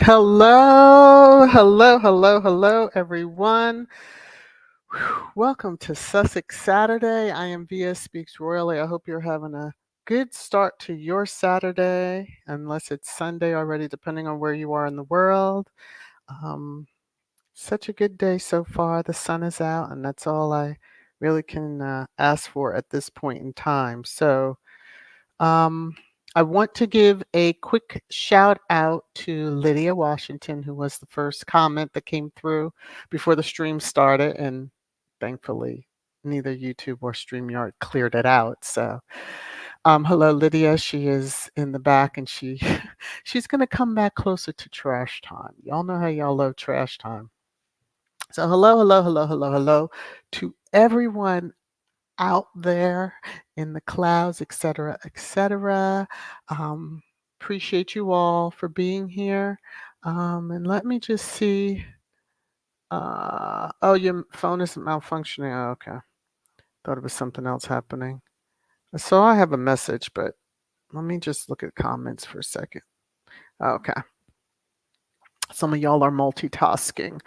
Hello, everyone. Welcome to Sussex Saturday. I am VS Speaks Royally. I hope you're having a good start to your Saturday, unless it's Sunday already, depending on where you are in the world. Um, Such a good day so far. The sun is out, and that's all I really can ask for at this point in time. So, um, I want to give a quick shout out to Lydia Washington, who was the first comment that came through before the stream started, and thankfully, neither YouTube or StreamYard cleared it out. So, hello, Lydia. She is in the back, and she's going to come back closer to trash time. Y'all know how y'all love trash time. So, hello to everyone out there in the clouds, etc., etc. Um, Appreciate you all for being here. And let me just see. Oh, your phone isn't malfunctioning. Oh, okay. Thought it was something else happening. So I have a message, but let me just look at comments for a second. Okay. Some of y'all are multitasking.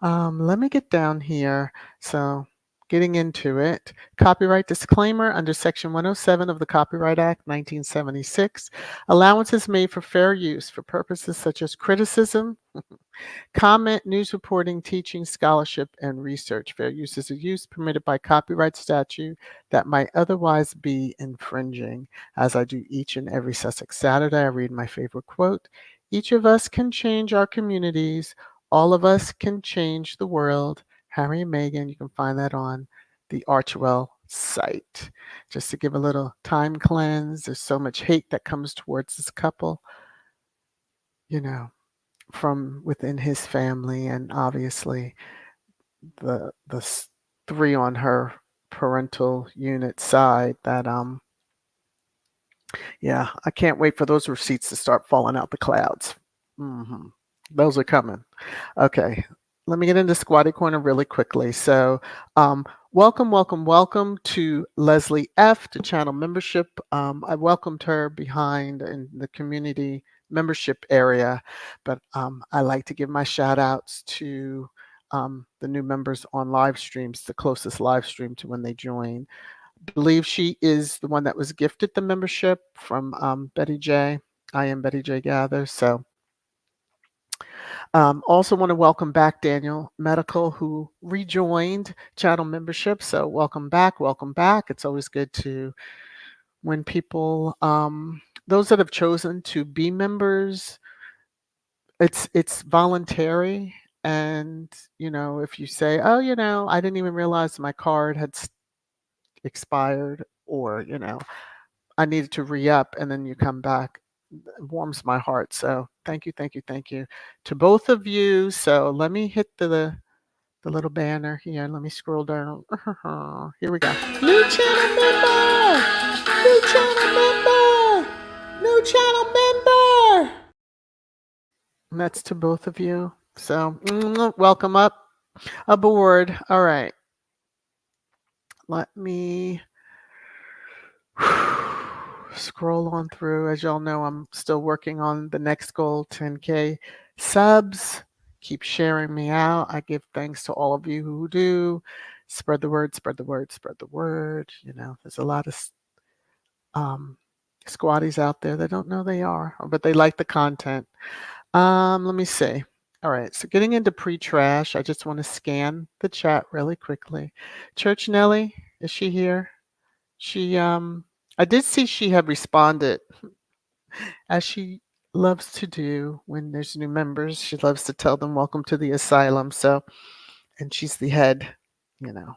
Let me get down here. So, getting into it. Copyright disclaimer under Section 107 of the Copyright Act 1976. Allowance is made for fair use for purposes such as criticism, comment, news reporting, teaching, scholarship, and research. Fair use is a use permitted by copyright statute that might otherwise be infringing. As I do each and every Sussex Saturday, I read my favorite quote. Each of us can change our communities. All of us can change the world. Harry and Meghan, you can find that on the Archewell site. Just to give a little time cleanse, there's so much hate that comes towards this couple, from within his family, and obviously the three on her parental unit side that yeah, I can't wait for those receipts to start falling out the clouds. Those are coming. Okay, let me get into Squatty Corner really quickly. So, welcome to Leslie F. to channel membership. I welcomed her behind in the community membership area, but I like to give my shout outs to the new members on live streams, the closest live stream to when they join. Believe she is the one that was gifted the membership from Betty J. I am Betty J Gather. So also want to welcome back Daniel Medical, who rejoined channel membership. So welcome back. It's always good to when people, those that have chosen to be members, it's voluntary. And if you say, oh, I didn't even realize my card had expired, or I needed to re-up, and then you come back, it warms my heart. So thank you to both of you. So let me hit the little banner here. Let me scroll down. Here we go. New channel member! New channel member! New channel member! And that's to both of you. So welcome aboard. All right. Let me scroll on through. As y'all know, I'm still working on the next goal, 10K subs. Keep sharing me out. I give thanks to all of you who do. Spread the word. There's a lot of squatties out there that don't know they are, but they like the content. Let me see. All right, so getting into pre-trash, I just want to scan the chat really quickly. Church Nelly, is she here? I did see she had responded as she loves to do when there's new members. She loves to tell them, welcome to the asylum. So, and she's the head, you know.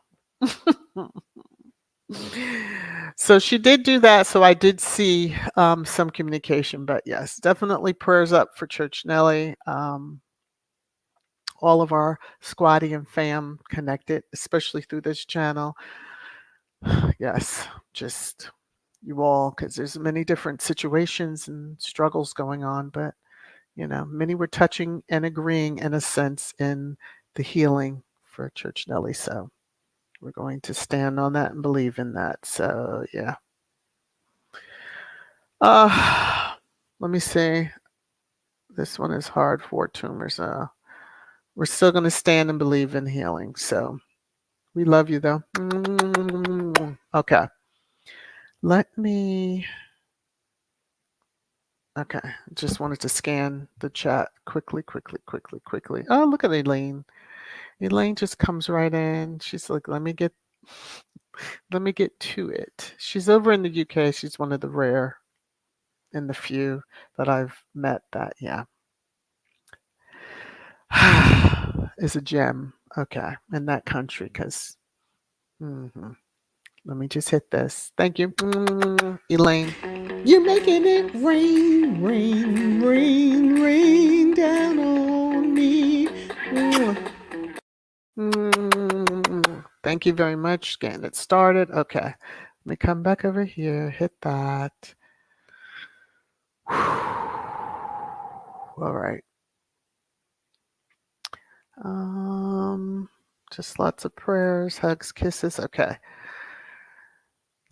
So she did do that. So I did see some communication, but yes, definitely prayers up for Church Nelly. All of our squatty and fam connected, especially through this channel. Yes, just you all, because there's many different situations and struggles going on, but many were touching and agreeing in a sense in the healing for Church Nelly. So we're going to stand on that and believe in that. So yeah. Let me see. This one is hard for tumors. We're still going to stand and believe in healing. So we love you though. Okay. Let me. Okay. Just wanted to scan the chat quickly. Oh, look at Elaine. Elaine just comes right in. She's like, let me get to it. She's over in the UK. She's one of the rare and the few that I've met that, yeah, is a gem. Okay. In that country, because let me just hit this. Thank you, Elaine. You're making it rain, rain, rain, rain down on me. Thank you very much. Getting it started. Okay. Let me come back over here. Hit that. All right. Just lots of prayers, hugs, kisses. Okay.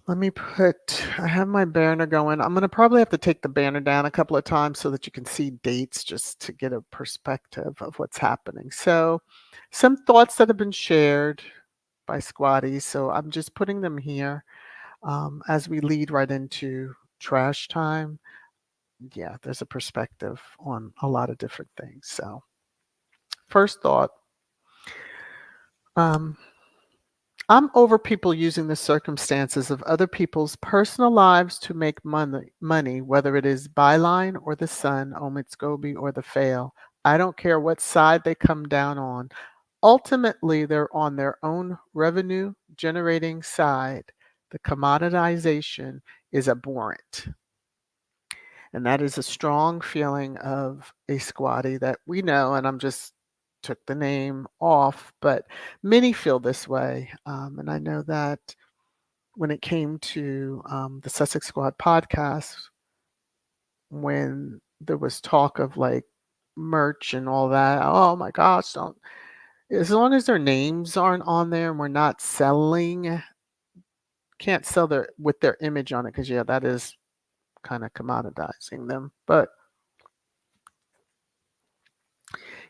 I have my banner going. I'm going to probably have to take the banner down a couple of times so that you can see dates just to get a perspective of what's happening. So, some thoughts that have been shared by squatties. So, I'm just putting them here as we lead right into trash time. Yeah, there's a perspective on a lot of different things. So, first thought. Um, I'm over people using the circumstances of other people's personal lives to make money, whether it is Byline or the Sun, Omid Scobie or the Fail. I don't care what side they come down on. Ultimately, they're on their own revenue generating side. The commoditization is abhorrent. And that is a strong feeling of a squatty that we know, and I'm just took the name off, but many feel this way. And I know that when it came to the Sussex Squad podcast, when there was talk of like merch and all that, oh my gosh, don't, as long as their names aren't on there and we're not selling, can't sell their with their image on it, because yeah, that is kind of commoditizing them. But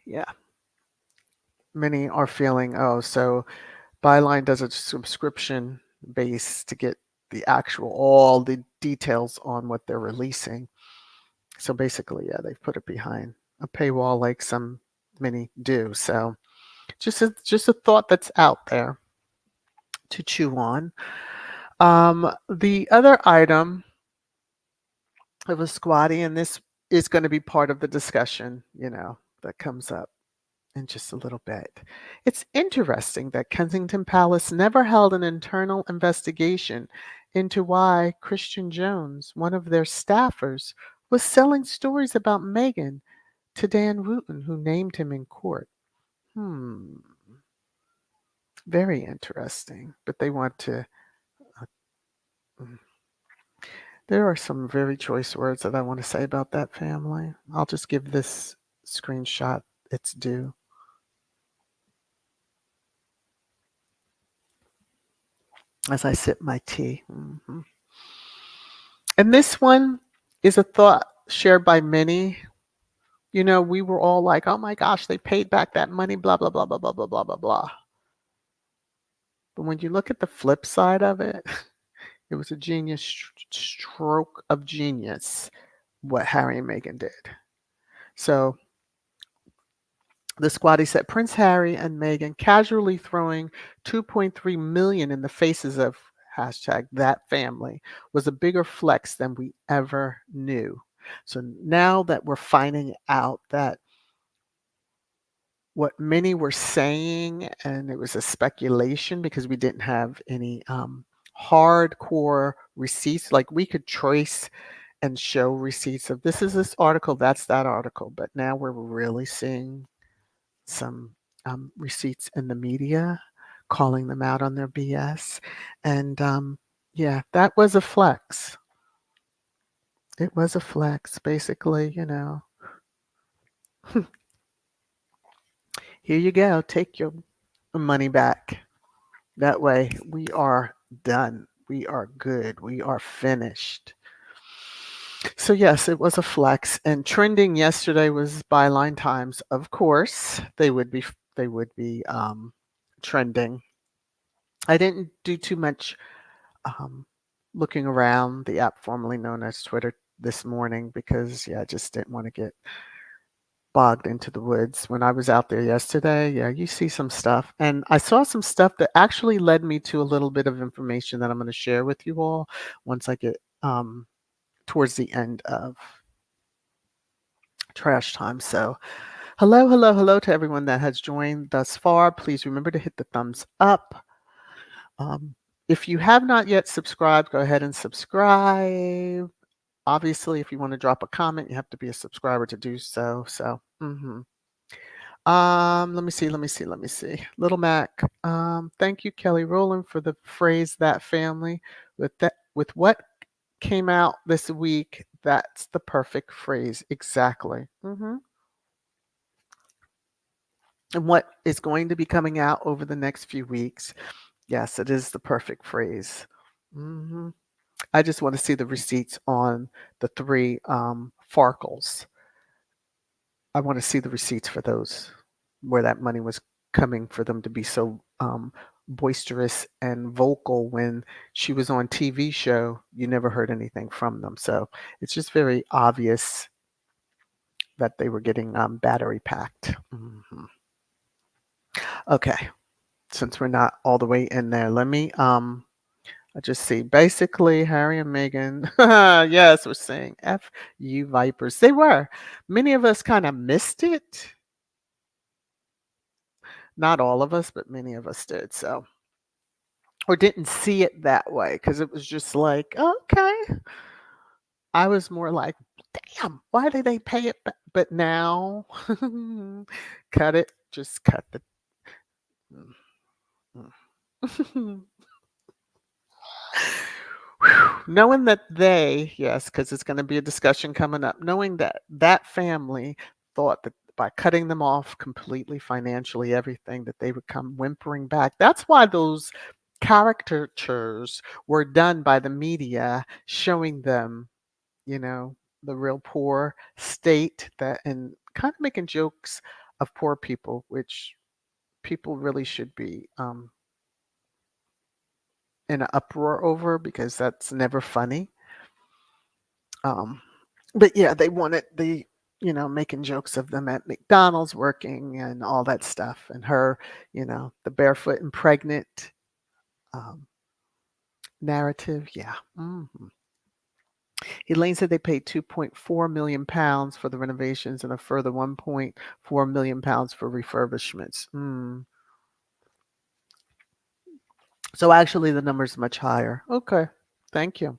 yeah, many are feeling, oh, so Byline does a subscription base to get all the details on what they're releasing. So basically, yeah, they've put it behind a paywall like some many do. So just a thought that's out there to chew on. The other item of a squatty, and this is going to be part of the discussion, that comes up in just a little bit. It's interesting that Kensington Palace never held an internal investigation into why Christian Jones, one of their staffers, was selling stories about Meghan to Dan Wooten, who named him in court. Very interesting. But they want to. Mm. There are some very choice words that I want to say about that family. I'll just give this screenshot its due. As I sip my tea. And this one is a thought shared by many. We were all like, oh my gosh, they paid back that money, blah, blah, blah, blah, blah, blah, blah, blah, blah. But when you look at the flip side of it, it was a genius stroke of genius what Harry and Meghan did. So the squatty said Prince Harry and Meghan casually throwing 2.3 million in the faces of #that family was a bigger flex than we ever knew. So now that we're finding out that what many were saying, and it was a speculation because we didn't have any hardcore receipts, like we could trace and show receipts of this is this article, that's that article, but now we're really seeing some receipts in the media calling them out on their BS. And yeah, that was a flex. It was a flex, basically, here you go, take your money back. That way we are done. We are good. We are finished. So yes, it was a flex. And trending yesterday was Byline Times. Of course, they would be trending. I didn't do too much um, looking around the app formerly known as Twitter this morning because yeah, I just didn't want to get bogged into the woods. When I was out there yesterday, yeah, you see some stuff. And I saw some stuff that actually led me to a little bit of information that I'm going to share with you all once I get towards the end of trash time. So, hello, hello, hello to everyone that has joined thus far. Please remember to hit the thumbs up. Um, if you have not yet subscribed, go ahead and subscribe. Obviously, if you want to drop a comment, you have to be a subscriber to do so. Let me see. Little Mac. Thank you, Kelly Rowland, for the phrase "that family." With what came out this week, that's the perfect phrase. Exactly. And what is going to be coming out over the next few weeks? Yes, it is the perfect phrase. hmm I just want to see the receipts on the three Farkles. I want to see the receipts for those, where that money was coming for them to be so boisterous and vocal when she was on TV show. You never heard anything from them, so it's just very obvious that they were getting battery packed. Okay, since we're not all the way in there, let me I just see basically Harry and Meghan. Yes, we're saying F you vipers. They were. Many of us kind of missed it. Not all of us, but many of us did. So, or didn't see it that way because it was just like, okay. I was more like, damn, why did they pay it back? But now, cut it. Just cut the. Knowing that they, yes, because it's going to be a discussion coming up, knowing that that family thought that by cutting them off completely financially, everything, that they would come whimpering back. That's why those caricatures were done by the media, showing them, you know, the real poor state that, and kind of making jokes of poor people, which people really should be in an uproar over because that's never funny. Um, but yeah, they wanted the, making jokes of them at McDonald's working and all that stuff, and her, the barefoot and pregnant um, narrative. Yeah. Elaine said they paid £2.4 million for the renovations and a further £1.4 million for refurbishments. So actually, the number's much higher. Okay, thank you.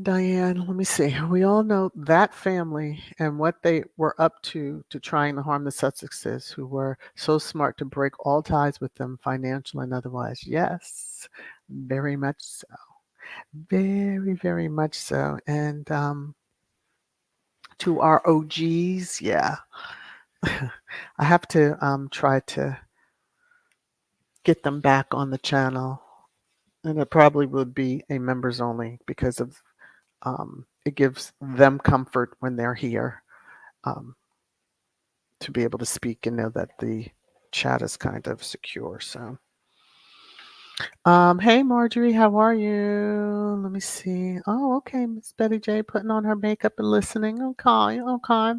Diane, let me see. We all know that family and what they were up to trying to harm the Sussexes, who were so smart to break all ties with them, financial and otherwise. Yes, very much so. Very, very much so. And to our OGs, yeah, I have to try to get them back on the channel, and it probably would be a members only because of it gives them comfort when they're here. Um, to be able to speak and know that the chat is kind of secure. So, hey Marjorie, how are you? Let me see. Oh, okay, Miss Betty J putting on her makeup and listening. Okay, okay.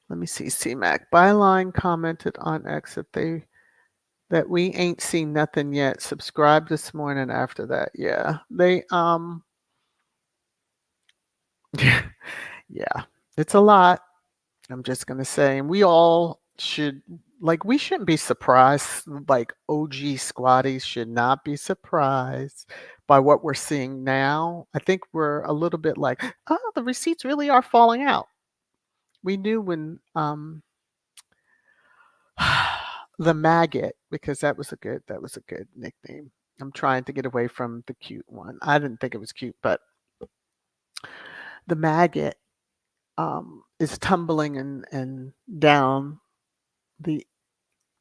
Let me see. CMAC Byline commented on X that that we ain't seen nothing yet. Subscribe this morning after that. Yeah. Yeah. It's a lot. I'm just gonna say, and we all should we shouldn't be surprised. Like OG squatties should not be surprised by what we're seeing now. I think we're a little bit like, oh, the receipts really are falling out. We knew when the maggot, because that was a good nickname. I'm trying to get away from the cute one. I didn't think it was cute, but the maggot is tumbling and down the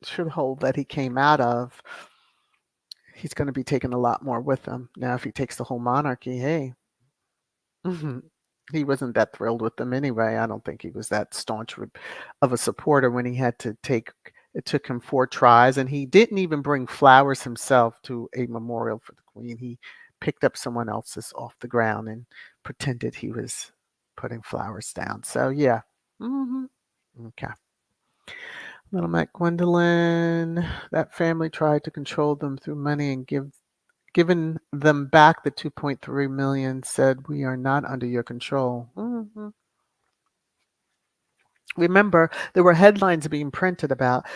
shithole that he came out of. He's going to be taking a lot more with him. Now, if he takes the whole monarchy, hey, he wasn't that thrilled with them anyway. I don't think he was that staunch of a supporter when he had to take. It took him 4 tries, and he didn't even bring flowers himself to a memorial for the Queen. He picked up someone else's off the ground and pretended he was putting flowers down. So yeah. Okay. Little Mac Gwendolyn, that family tried to control them through money and given them back the 2.3 million, said we are not under your control. Remember, there were headlines being printed about,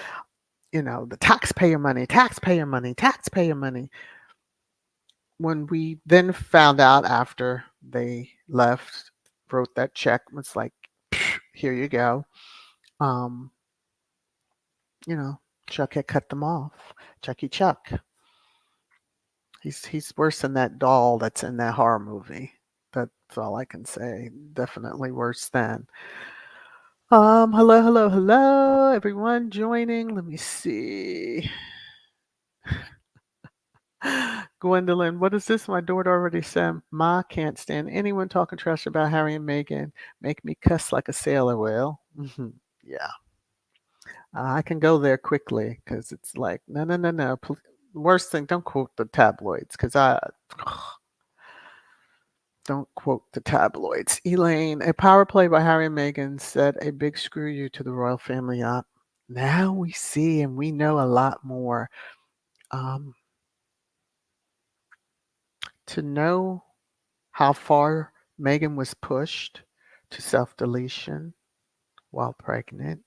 the taxpayer money, taxpayer money, taxpayer money. When we then found out after they left, wrote that check, was like, here you go. Chuck had cut them off. Chucky Chuck. He's worse than that doll that's in that horror movie. That's all I can say. Definitely worse than. Hello, hello, hello, everyone joining. Let me see. Gwendolyn, what is this? My daughter already said, Ma can't stand anyone talking trash about Harry and Meghan. Make me cuss like a sailor will. Yeah. I can go there quickly because it's like, no, no, no, no. Worst thing, don't quote the tabloids because don't quote the tabloids. Elaine, a power play by Harry and Meghan said a big screw you to the royal family up. Now we see and we know a lot more. To know how far Meghan was pushed to self-deletion while pregnant,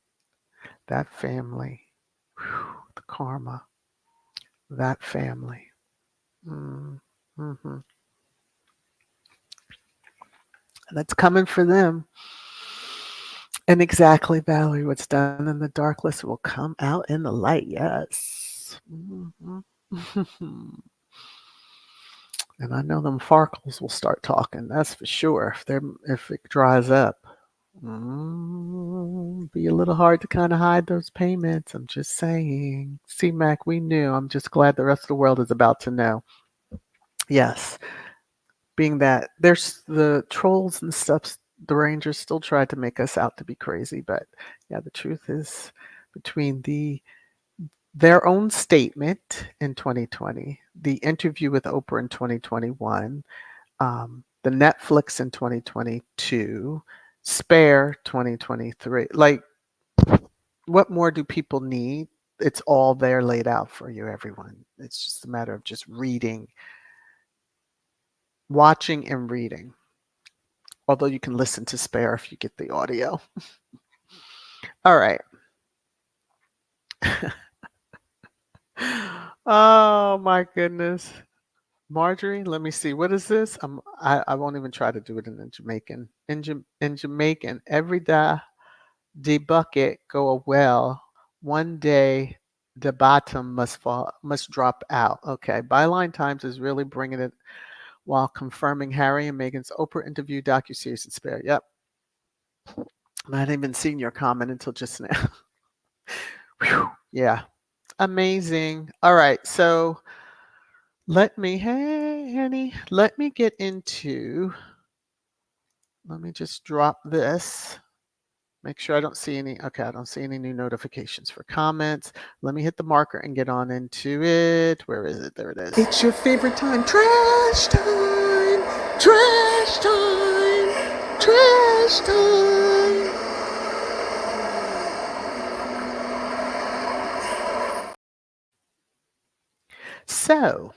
that family, the karma, that family. Mm-hmm. That's coming for them. And exactly, Valerie, what's done in the darkness will come out in the light. Yes. Mm-hmm. And I know them Farkles will start talking. That's for sure. If it dries up, be a little hard to kind of hide those payments. I'm just saying. C-Mac, we knew. I'm just glad the rest of the world is about to know. Yes. Being that there's the trolls and stuff, the Rangers still tried to make us out to be crazy, but yeah, the truth is between their own statement in 2020, the interview with Oprah in 2021, the Netflix in 2022, Spare 2023. Like, what more do people need? It's all there laid out for you, everyone. It's just a matter of just reading, watching and reading. Although you can listen to Spare if you get the audio. All right. Oh my goodness. Marjorie, let me see. What is this? I won't even try to do it in Jamaican. In Jamaican, every day the bucket go a well. One day the bottom must drop out. Okay. Byline Times is really bringing it while confirming Harry and Meghan's Oprah interview docuseries in Spare. Yep. I hadn't even seen your comment until just now. Whew. Yeah. Amazing. All right. So hey, Henny, let me just drop this. Make sure I don't see any. Okay, I don't see any new notifications for comments. Let me hit the marker and get on into it. Where is it? There it is. It's your favorite time. Trash time. Trash time. Trash time. So,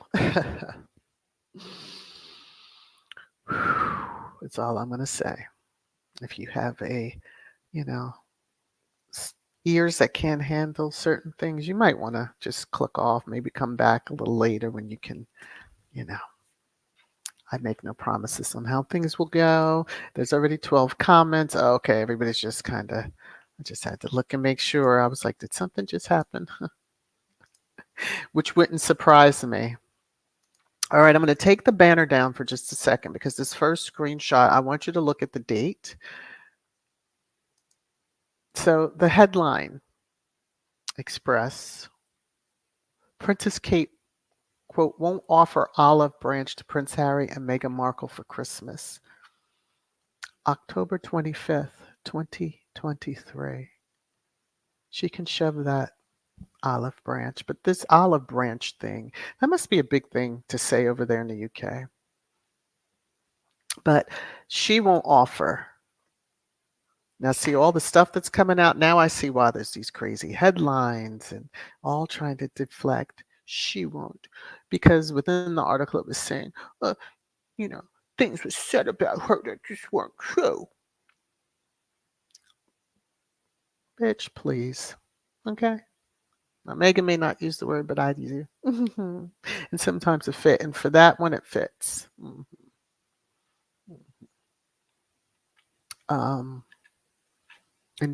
that's all I'm going to say. If you have you know, ears that can't handle certain things, you might want to just click off, maybe come back a little later when you can, you know. I make no promises on how things will go. There's already 12 comments. Oh, okay, everybody's just kind of, I just had to look and make sure. I was like, did something just happen? Which wouldn't surprise me. All right, I'm going to take the banner down for just a second because this first screenshot, I want you to look at the date. So the headline, Express, Princess Kate, quote, won't offer olive branch to Prince Harry and Meghan Markle for Christmas. October 25th, 2023. She can shove that olive branch, but this olive branch thing, that must be a big thing to say over there in the UK. But she won't offer. Now, see all the stuff that's coming out. Now I see why there's these crazy headlines and all trying to deflect. She won't. Because within the article it was saying, you know, things were said about her that just weren't true. Bitch, please. Okay? Now, Megan may not use the word, but I do. And sometimes it fits. And for that one, it fits. In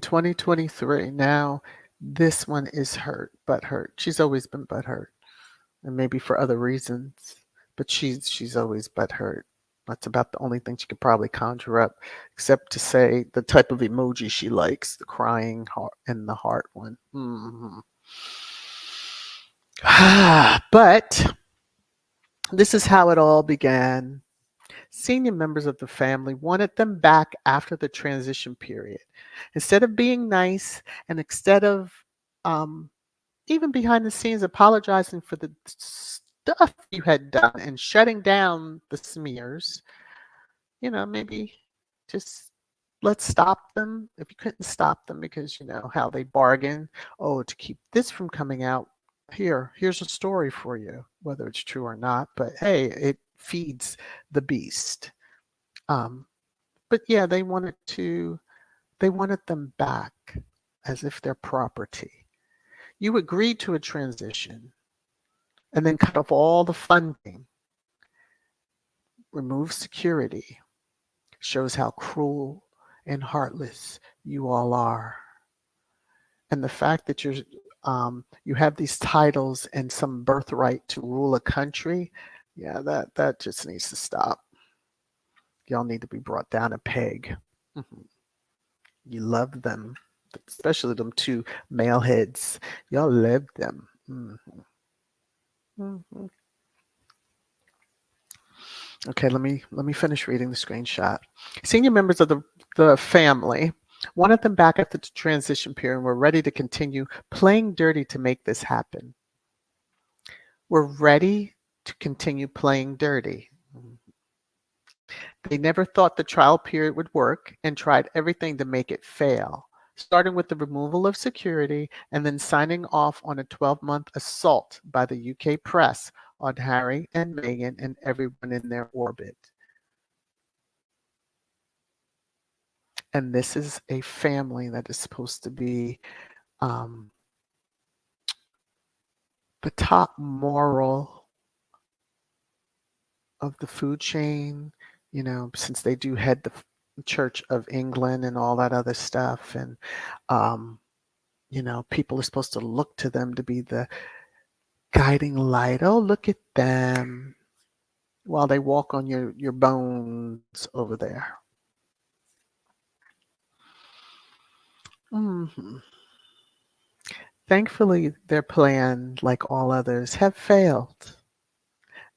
2023, now this one is hurt, butthurt. She's always been butthurt, and maybe for other reasons, but she's always butthurt. That's about the only thing she could probably conjure up, except to say the type of emoji she likes, the crying heart and the heart one. But this is how it all began. Senior members of the family wanted them back after the transition period. Instead of being nice and instead of even behind the scenes apologizing for the stuff you had done and shutting down the smears, maybe just let's stop them. If you couldn't stop them because you know how they bargain, to keep this from coming out, here's a story for you, whether it's true or not, but hey, it feeds the beast. But yeah, they wanted them back as if they're property. You agreed to a transition and then cut off all the funding, remove security, shows how cruel and heartless you all are. And the fact that you have these titles and some birthright to rule a country, yeah, that just needs to stop. Y'all need to be brought down a peg. You love them, especially them two male heads. Y'all love them. Okay, let me finish reading the screenshot. Senior members of the family wanted them back after the transition period and were ready to continue playing dirty to make this happen. We're ready to continue playing dirty. They never thought the trial period would work and tried everything to make it fail, starting with the removal of security and then signing off on a 12-month assault by the UK press on Harry and Meghan and everyone in their orbit. And this is a family that is supposed to be the top moral of the food chain, since they do head the Church of England and all that other stuff. And, people are supposed to look to them to be the guiding light. Oh, look at them while they walk on your bones over there. Thankfully, their plan, like all others, have failed.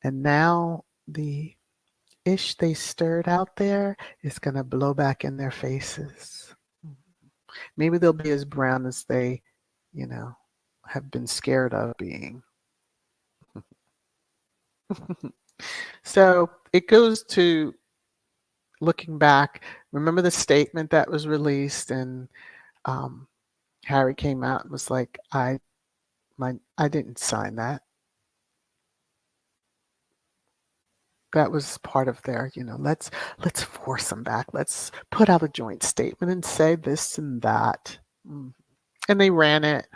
And now the ish they stirred out there is going to blow back in their faces. Maybe they'll be as brown as they, have been scared of being. So it goes to looking back. Remember the statement that was released, and Harry came out and was like, I didn't sign that. That was part of their, let's force them back. Let's put out a joint statement and say this and that. Mm. And they ran it.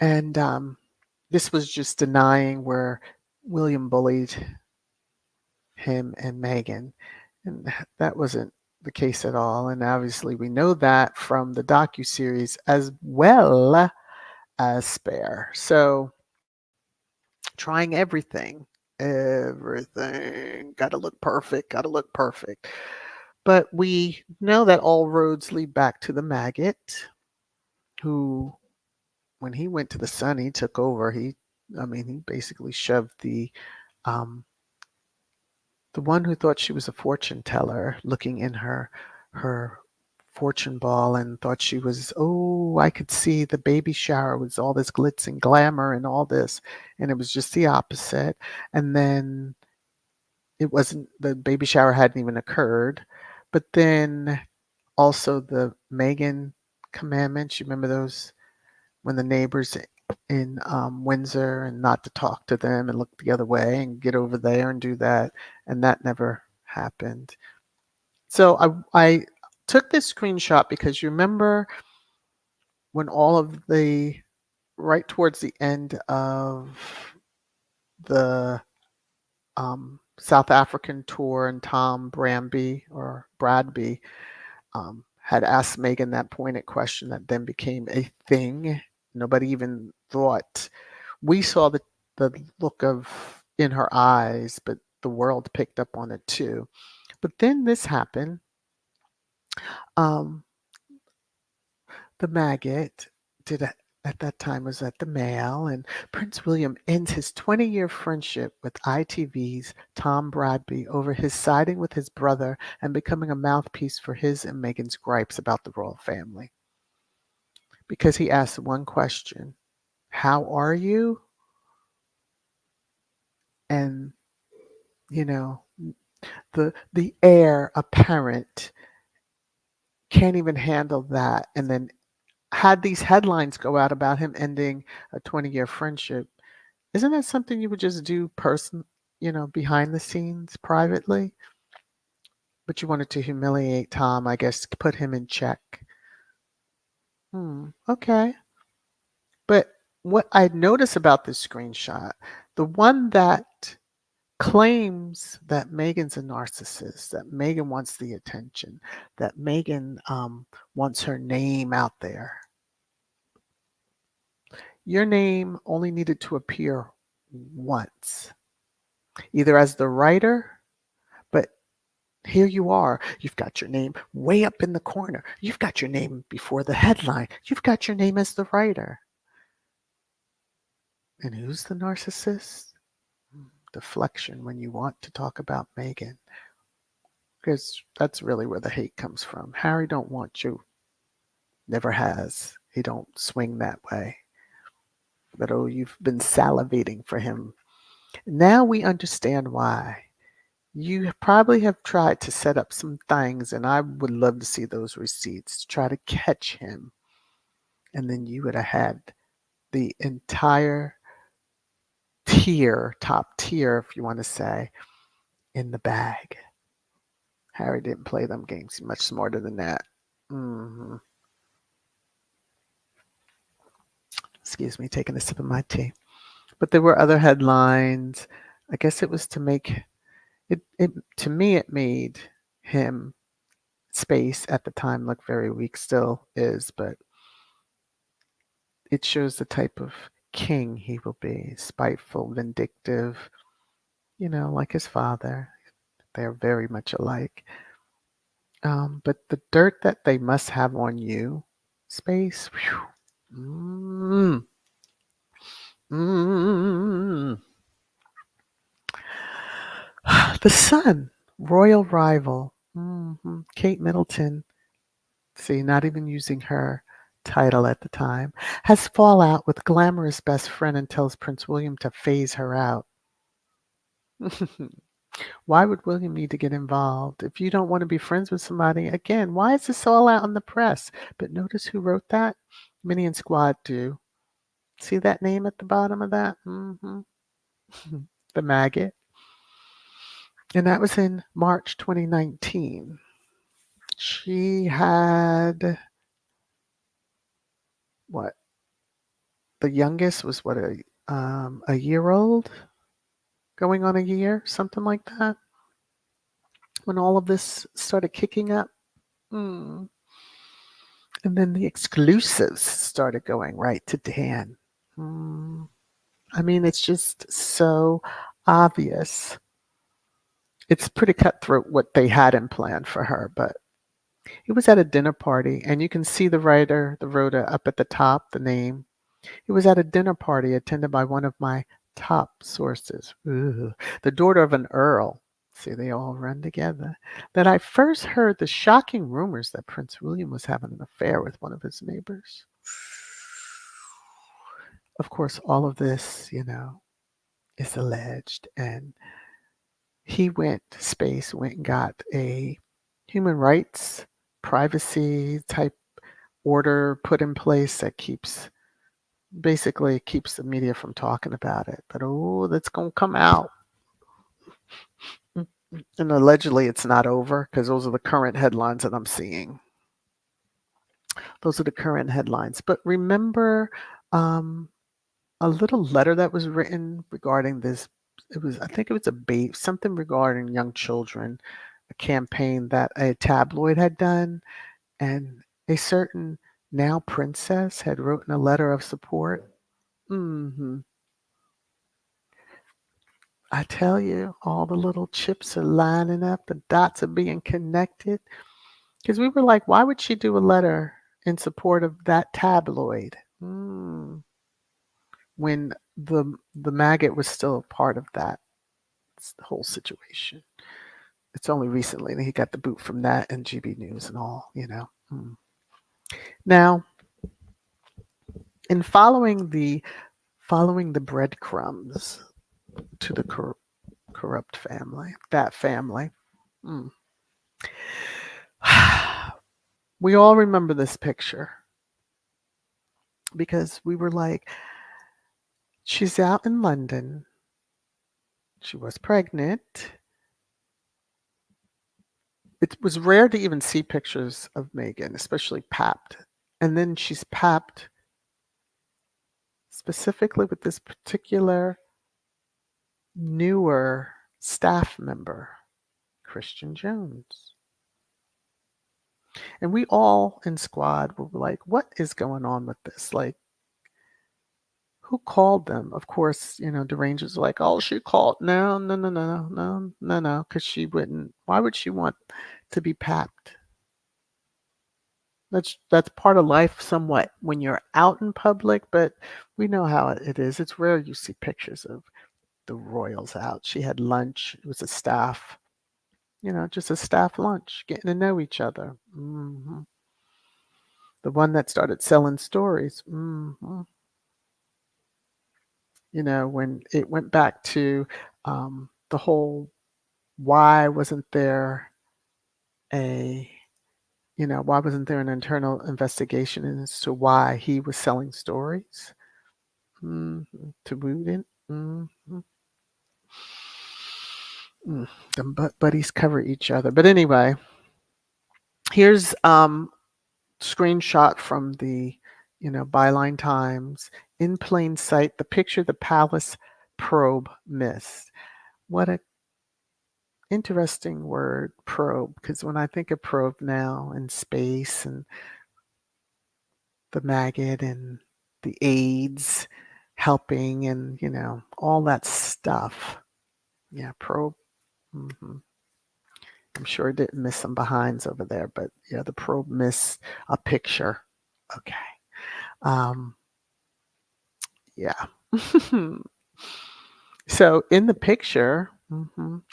And this was just denying where William bullied him and Meghan. And that wasn't the case at all. And obviously we know that from the docuseries as well as Spare. So trying everything. Gotta look perfect. But we know that all roads lead back to the maggot who, when he went to the Sun, he took over. He basically shoved um, the one who thought she was a fortune teller, looking in her fortune ball and thought she was, oh, I could see the baby shower was all this glitz and glamour and all this, and it was just the opposite. And then it wasn't, the baby shower hadn't even occurred. But then also the Meghan commandments, you remember those, when the neighbors in Windsor, and not to talk to them and look the other way and get over there and do that, and that never happened. So I took this screenshot because you remember when all of the, right towards the end of the South African tour, and Tom Bradby had asked Meghan that pointed question that then became a thing. Nobody even thought. We saw the look of in her eyes, but the world picked up on it too. But then this happened. Um, the maggot did a, at that time was at the Mail, and Prince William ends his 20-year friendship with ITV's Tom Bradby over his siding with his brother and becoming a mouthpiece for his and Meghan's gripes about the royal family. Because he asked one question, how are you? And, you know, the heir apparent can't even handle that. And then had these headlines go out about him ending a 20-year friendship. Isn't that something you would just do behind the scenes privately? But you wanted to humiliate Tom, I guess, to put him in check. Okay. But what I notice about this screenshot, the one that claims that Meghan's a narcissist, that Meghan wants the attention, that Meghan wants her name out there. Your name only needed to appear once, either as the writer, but here you are. You've got your name way up in the corner. You've got your name before the headline. You've got your name as the writer. And who's the narcissist? Deflection when you want to talk about Meghan. Because that's really where the hate comes from. Harry don't want you. Never has. He don't swing that way. But oh, you've been salivating for him. Now we understand why. You probably have tried to set up some things, and I would love to see those receipts to try to catch him. And then you would have had the entire top tier, if you want to say, in the bag. Harry didn't play them games. He's much smarter than that. Excuse me, taking a sip of my tea. But there were other headlines. I guess it was to make it to me, it made him, Space at the time, look very weak, still is, but it shows the type of king he will be. Spiteful, vindictive, like his father. They're very much alike. But the dirt that they must have on you, Space, whew, The Sun, royal rival, Kate Middleton, see, not even using her title at the time, has fallout with glamorous best friend and tells Prince William to phase her out. Why would William need to get involved? If you don't want to be friends with somebody, again, why is this all out in the press? But notice who wrote that? Minnie and Squad do. See that name at the bottom of that? The maggot. And that was in March 2019. She had what? The youngest was what, a year old, going on a year, something like that, when all of this started kicking up. Mm. And then the exclusives started going right to Dan. Mm. I mean, it's just so obvious. It's pretty cutthroat what they had in plan for her, but it was at a dinner party, and you can see the writer, the rhoda, up at the top, the name. It was at a dinner party attended by one of my top sources, ooh, the daughter of an earl. See, they all run together. That I first heard the shocking rumors that Prince William was having an affair with one of his neighbors. Of course, all of this, is alleged, and he went and got a human rights, privacy type order put in place that basically keeps the media from talking about it. But oh, that's going to come out. And allegedly it's not over, because those are the current headlines that I'm seeing. Those are the current headlines. But remember, um, a little letter that was written regarding this. I think it was something regarding young children, a campaign that a tabloid had done, and a certain now princess had written a letter of support. Hmm. I tell you, all the little chips are lining up, the dots are being connected. Because we were like, why would she do a letter in support of that tabloid? When the maggot was still a part of that whole situation. It's only recently that he got the boot from that and GB News and all. Now, in following the breadcrumbs to the corrupt family, that family, mm, we all remember this picture, because we were like, she's out in London. She was pregnant. It was rare to even see pictures of Meghan, especially papped. And then she's papped specifically with this particular newer staff member, Christian Jones. And we all in squad were like, what is going on with this? Like, who called them? Of course, the Rangers were like, oh, she called. No, no, no, no, no, no, no, because she wouldn't. Why would she want to be papped? That's part of life somewhat when you're out in public, but we know how it is. It's rare you see pictures of the royals out. She had lunch. It was a staff, just a staff lunch, getting to know each other. The one that started selling stories. When it went back to the whole, why wasn't there a why wasn't there an internal investigation as to why he was selling stories to Wooten? The buddies cover each other. But anyway, here's screenshot from the Byline Times. In plain sight, the picture the palace probe missed. What a interesting word, probe, because when I think of probe now and space and the maggot and the AIDS helping and all that stuff. Yeah, probe. hmm I'm sure it didn't miss some behinds over there, but yeah, the probe missed a picture. Okay. Um, yeah. So in the picture,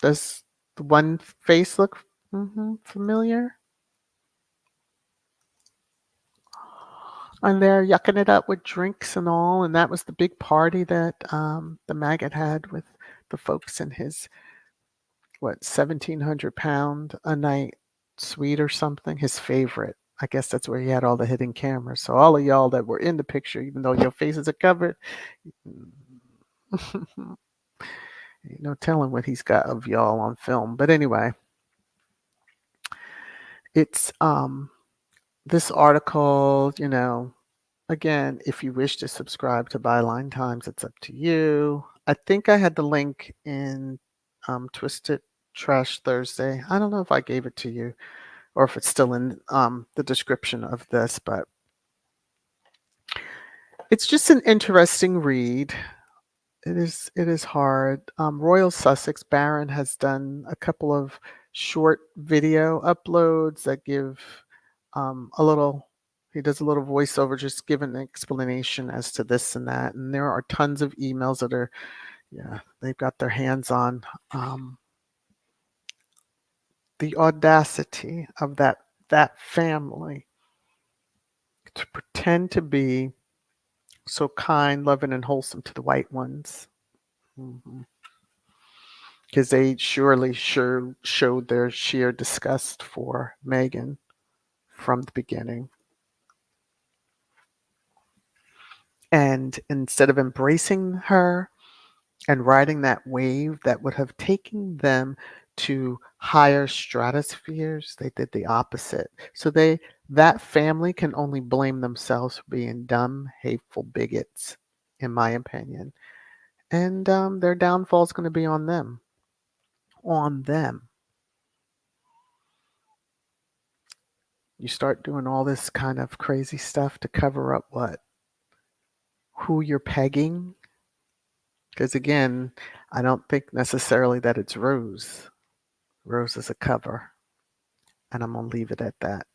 does the one face look familiar? And they're yucking it up with drinks and all, and that was the big party that the maggot had with the folks in his 1,700 pound a night suite or something, his favorite. I guess that's where he had all the hidden cameras. So all of y'all that were in the picture, even though your faces are covered, Ain't no telling what he's got of y'all on film. But anyway, it's this article, again, if you wish to subscribe to Byline Times, it's up to you. I think I had the link in Twisted Trash Thursday. I don't know if I gave it to you or if it's still in the description of this, but it's just an interesting read. It is hard. Royal Sussex Baron has done a couple of short video uploads that give a little. He does a little voiceover, just giving an explanation as to this and that. And there are tons of emails that are, yeah, they've got their hands on the audacity of that family to pretend to be so kind, loving, and wholesome to the white ones. Because they surely showed their sheer disgust for Meghan from the beginning. And instead of embracing her and riding that wave that would have taken them to higher stratospheres, they did the opposite. So that family can only blame themselves for being dumb, hateful bigots, in my opinion. And their downfall is going to be on them. On them. You start doing all this kind of crazy stuff to cover up what? Who you're pegging? Because again, I don't think necessarily that it's Rose. Rose is a cover. And I'm going to leave it at that.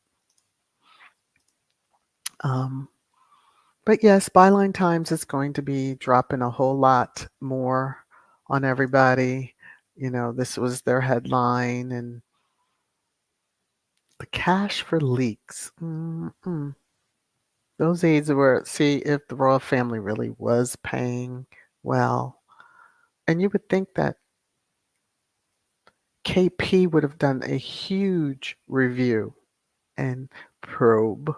But yes, Byline Times is going to be dropping a whole lot more on everybody. This was their headline, and the cash for leaks. Those aides were, see if the royal family really was paying well. And you would think that KP would have done a huge review and probe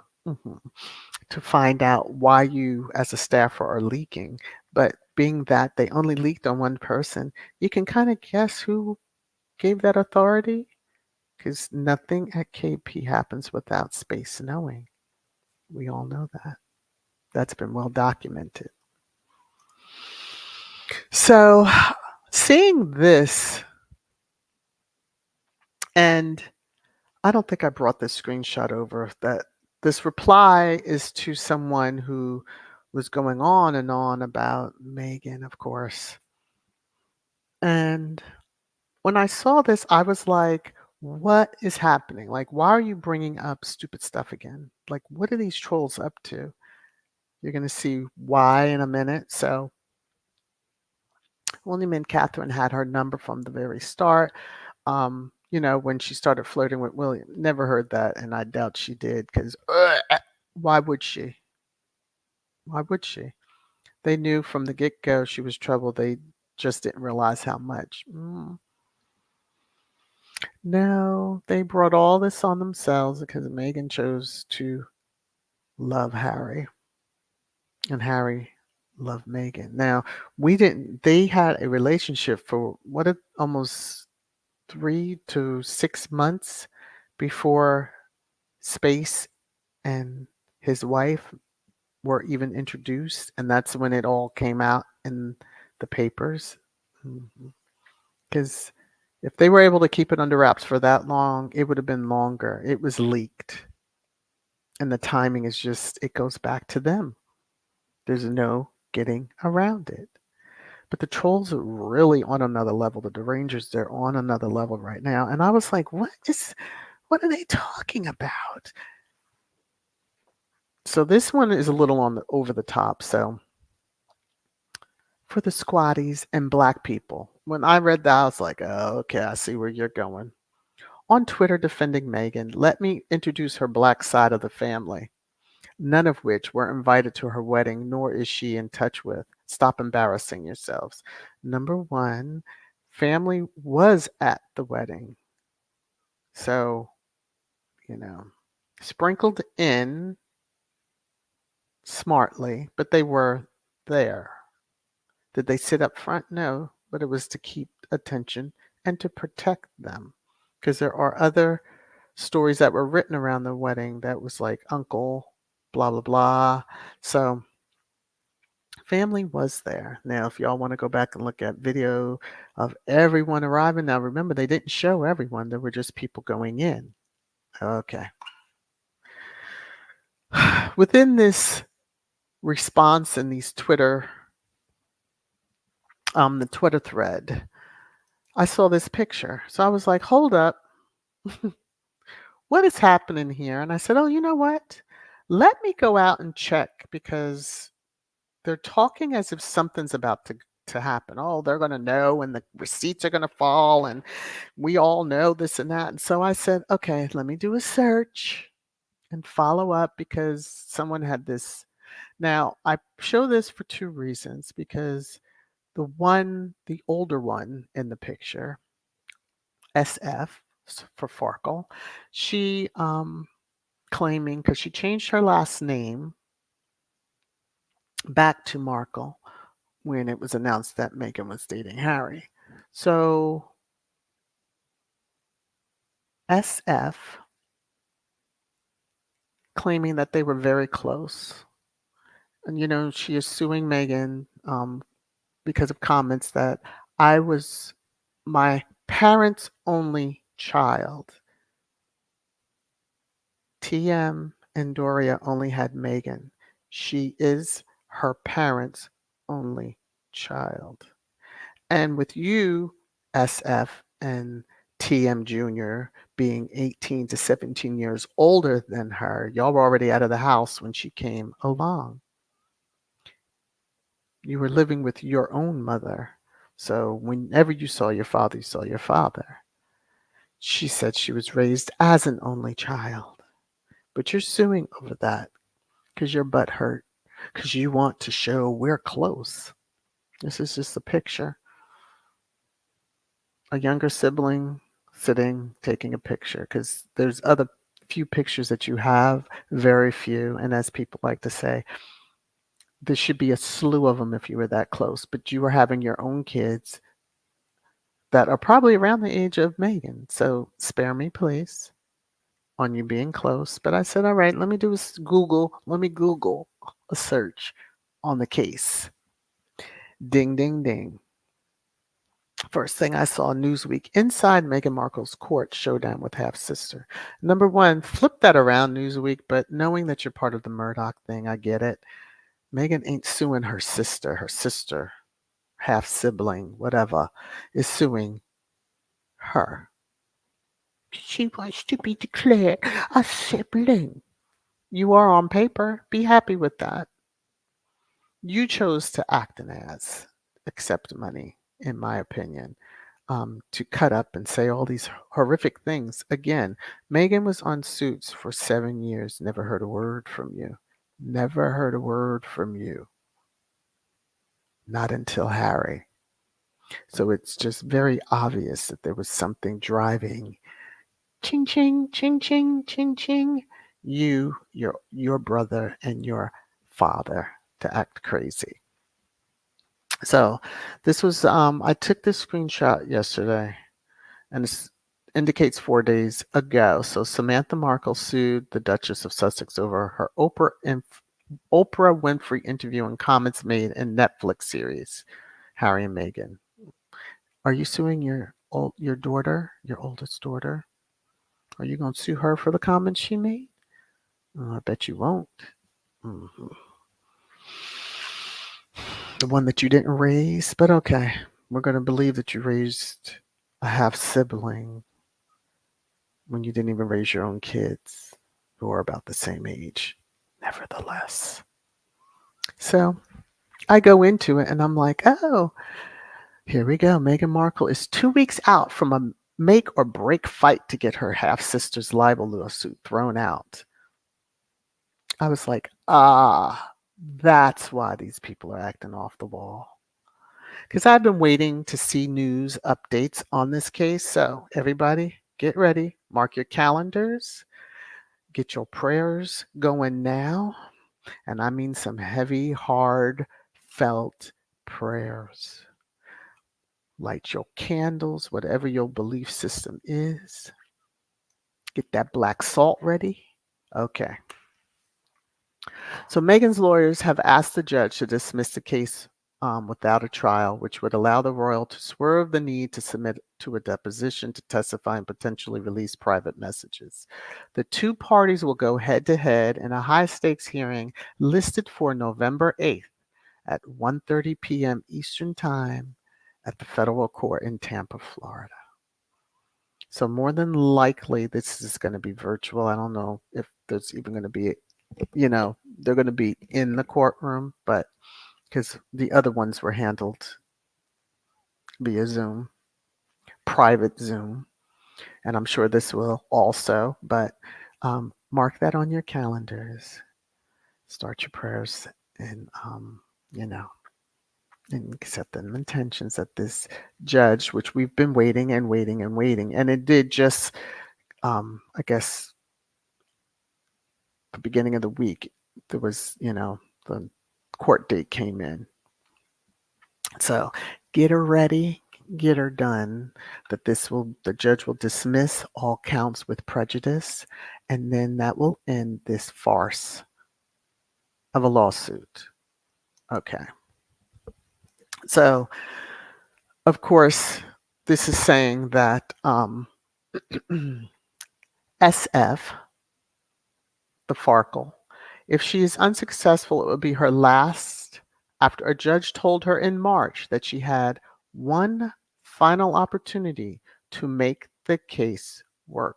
to find out why you as a staffer are leaking. But being that they only leaked on one person, you can kind of guess who gave that authority, because nothing at KP happens without space knowing. We all know that. That's been well documented. So seeing this, and I don't think I brought this screenshot over, that this reply is to someone who was going on and on about Meghan, of course. And when I saw this, I was like, what is happening? Like, why are you bringing up stupid stuff again? Like, what are these trolls up to? You're going to see why in a minute. So, William and Catherine had her number from the very start. When she started flirting with William. Never heard that, and I doubt she did, because why would she? Why would she? They knew from the get-go she was trouble. They just didn't realize how much. No, they brought all this on themselves because Meghan chose to love Harry, and Harry loved Meghan. Now, they had a relationship for almost 3 to 6 months before Space and his wife were even introduced, and that's when it all came out in the papers. Because if they were able to keep it under wraps for that long, it would have been longer. It was leaked. And the timing is just, it goes back to them. There's no getting around it. But the trolls are really on another level. The derangers, they're on another level right now. And I was like, what are they talking about? So this one is a little over the top. So for the squatties and black people, when I read that, I was like, oh, okay, I see where you're going. On Twitter defending Meghan, let me introduce her black side of the family, none of which were invited to her wedding, nor is she in touch with. Stop embarrassing yourselves. Number one, family was at the wedding. So, sprinkled in smartly, but they were there. Did they sit up front? No. but it was to keep attention and to protect them. Because there are other stories that were written around the wedding that was like uncle, blah, blah, blah. So family was there. Now, if y'all want to go back and look at video of everyone arriving, now remember, they didn't show everyone, there were just people going in. Okay. Within this response in these the Twitter thread, I saw this picture. So I was like, hold up, what is happening here? And I said, oh, you know what? Let me go out and check because they're talking as if something's about to happen. Oh, they're going to know and the receipts are going to fall and we all know this and that. And so I said, okay, let me do a search and follow up because someone had this. Now, I show this for two reasons because the older one in the picture, SF for Farkle, she claiming because she changed her last name back to Markle when it was announced that Meghan was dating Harry. So SF claiming that they were very close. And, she is suing Meghan because of comments that I was my parents' only child. TM and Doria only had Meghan. She is her parents' only child. And with you, SF and TM Jr. being 18 to 17 years older than her, y'all were already out of the house when she came along. You were living with your own mother. So whenever you saw your father, you saw your father. She said she was raised as an only child. But you're suing over that because your butt hurt, because you want to show we're close. This is just a picture. A younger sibling sitting, taking a picture, because there's other few pictures that you have, very few. And as people like to say, there should be a slew of them if you were that close. But you were having your own kids that are probably around the age of Meghan. So spare me, please, on you being close. But I said, all right, let me Google a search on the case. Ding, ding, ding. First thing I saw Newsweek, inside Meghan Markle's court showdown with half-sister. Number one, flip that around, Newsweek, but knowing that you're part of the Murdoch thing, I get it. Meghan ain't suing her sister, half-sibling, whatever, is suing her. She wants to be declared a sibling. You are on paper. Be happy with that. You chose to act an ass, accept money, in my opinion, to cut up and say all these horrific things. Again, Meghan was on Suits for 7 years, never heard a word from you. Never heard a word from you. Not until Harry. So it's just very obvious that there was something driving ching ching ching ching ching ching your brother and your father to act crazy. So this was I took this screenshot yesterday and it indicates 4 days ago. So Samantha Markle sued the Duchess of Sussex over her Oprah Winfrey interview and comments made in Netflix series Harry and Meghan. Are you suing your daughter, your oldest daughter? Are you going to sue her for the comments she made? Oh, I bet you won't. Mhm. The one that you didn't raise, but okay. We're going to believe that you raised a half sibling when you didn't even raise your own kids who are about the same age, nevertheless. So I go into it and I'm like, oh, here we go. Meghan Markle is 2 weeks out from a make or break fight to get her half sister's libel lawsuit thrown out. I was like, that's why these people are acting off the wall. Because I've been waiting to see news updates on this case. So, everybody, get ready. Mark your calendars. Get your prayers going now. And I mean some heavy, hard felt prayers. Light your candles, whatever your belief system is. Get that black salt ready. Okay. So Meghan's lawyers have asked the judge to dismiss the case without a trial, which would allow the royal to swerve the need to submit to a deposition to testify and potentially release private messages. The two parties will go head to head in a high-stakes hearing listed for November 8th at 1:30 p.m. Eastern Time at the federal court in Tampa, Florida. So more than likely, this is going to be virtual. I don't know if there's even going to be, they're going to be in the courtroom, but because the other ones were handled via Zoom, private Zoom, and I'm sure this will also, but mark that on your calendars. Start your prayers and, you know, and set them intentions that this judge, which we've been waiting and waiting and waiting, and it did just, I guess, the beginning of the week, there was, the court date came in. So get her ready, get her done, that the judge will dismiss all counts with prejudice, and then that will end this farce of a lawsuit. Okay. So, of course, this is saying that SF, the Farkle, if she is unsuccessful, it will be her last after a judge told her in March that she had one final opportunity to make the case work.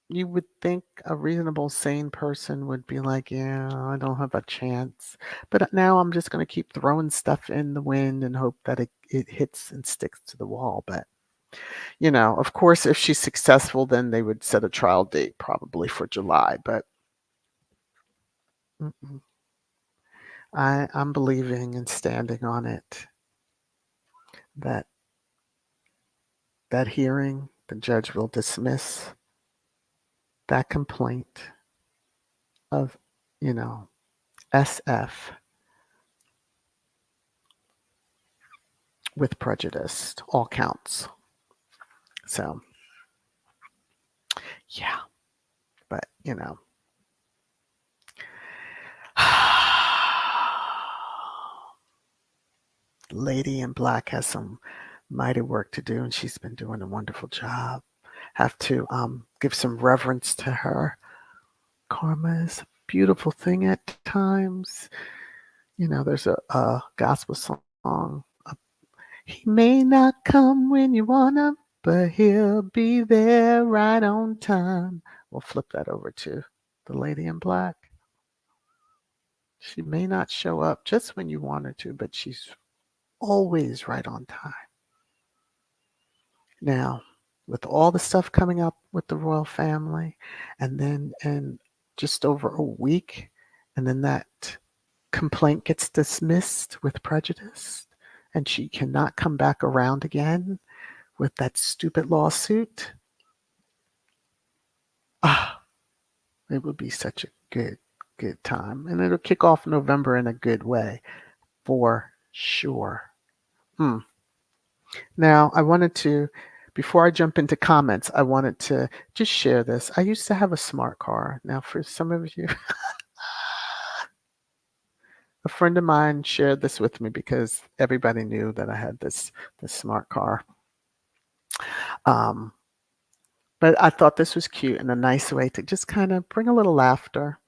You would think a reasonable, sane person would be like, yeah, I don't have a chance. But now I'm just going to keep throwing stuff in the wind and hope that it hits and sticks to the wall. But, of course, if she's successful, then they would set a trial date probably for July. But I'm believing and standing on it that that hearing, the judge will dismiss that complaint of, SF with prejudice, all counts. So, yeah, but, Lady in Black has some mighty work to do, and she's been doing a wonderful job. Have to give some reverence to her. Karma is a beautiful thing at times. There's a gospel song. He may not come when you want him, but he'll be there right on time. We'll flip that over to the Lady in Black. She may not show up just when you want her to, but she's always right on time. Now, with all the stuff coming up with the royal family, and just over a week, and then that complaint gets dismissed with prejudice, and she cannot come back around again with that stupid lawsuit. It would be such a good time. And it'll kick off November in a good way, for sure. Now, before I jump into comments, I wanted to just share this. I used to have a smart car. Now, for some of you, a friend of mine shared this with me because everybody knew that I had this smart car. But I thought this was cute and a nice way to just kind of bring a little laughter.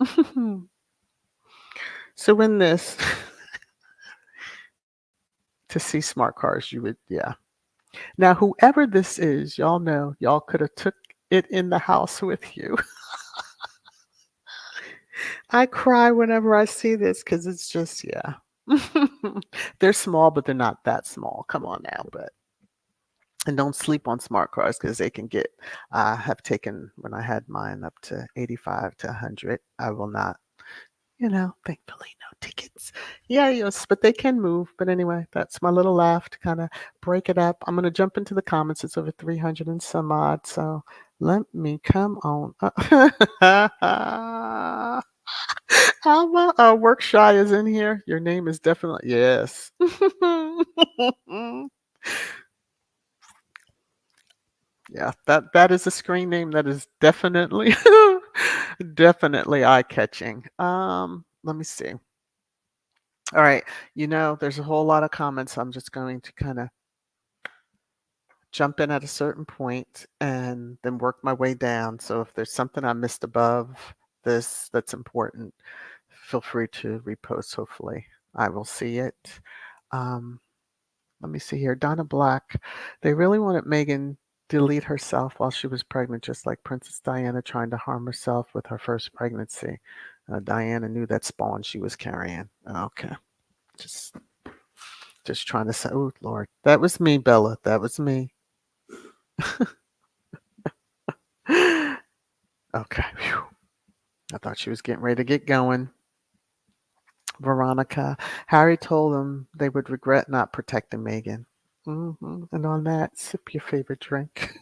So in this, to see smart cars, you would, yeah. Now, whoever this is, y'all know, y'all could have took it in the house with you. I cry whenever I see this because it's just, yeah. They're small, but they're not that small. Come on now, and don't sleep on smart cars because they can get, I have taken, when I had mine, up to 85 to 100. I will not, thankfully no tickets. Yeah, yes, but they can move. But anyway, that's my little laugh to kind of break it up. I'm going to jump into the comments. It's over 300 and some odd. So let me come on. Alma, work shy is in here. Your name is definitely yes. Yeah, that is a screen name that is definitely definitely eye-catching. Let me see. All right, there's a whole lot of comments. I'm just going to kind of jump in at a certain point and then work my way down. So if there's something I missed above this that's important, feel free to repost. Hopefully, I will see it. Um, Let me see here. Donna Black. They really wanted Meghan delete herself while she was pregnant, just like Princess Diana trying to harm herself with her first pregnancy. Diana knew that spawn she was carrying. Okay. Just just trying to say, oh Lord, that was me, Bella. That was me. Okay. Phew. I thought she was getting ready to get going. Veronica. Harry told them they would regret not protecting Meghan. And on that, sip your favorite drink.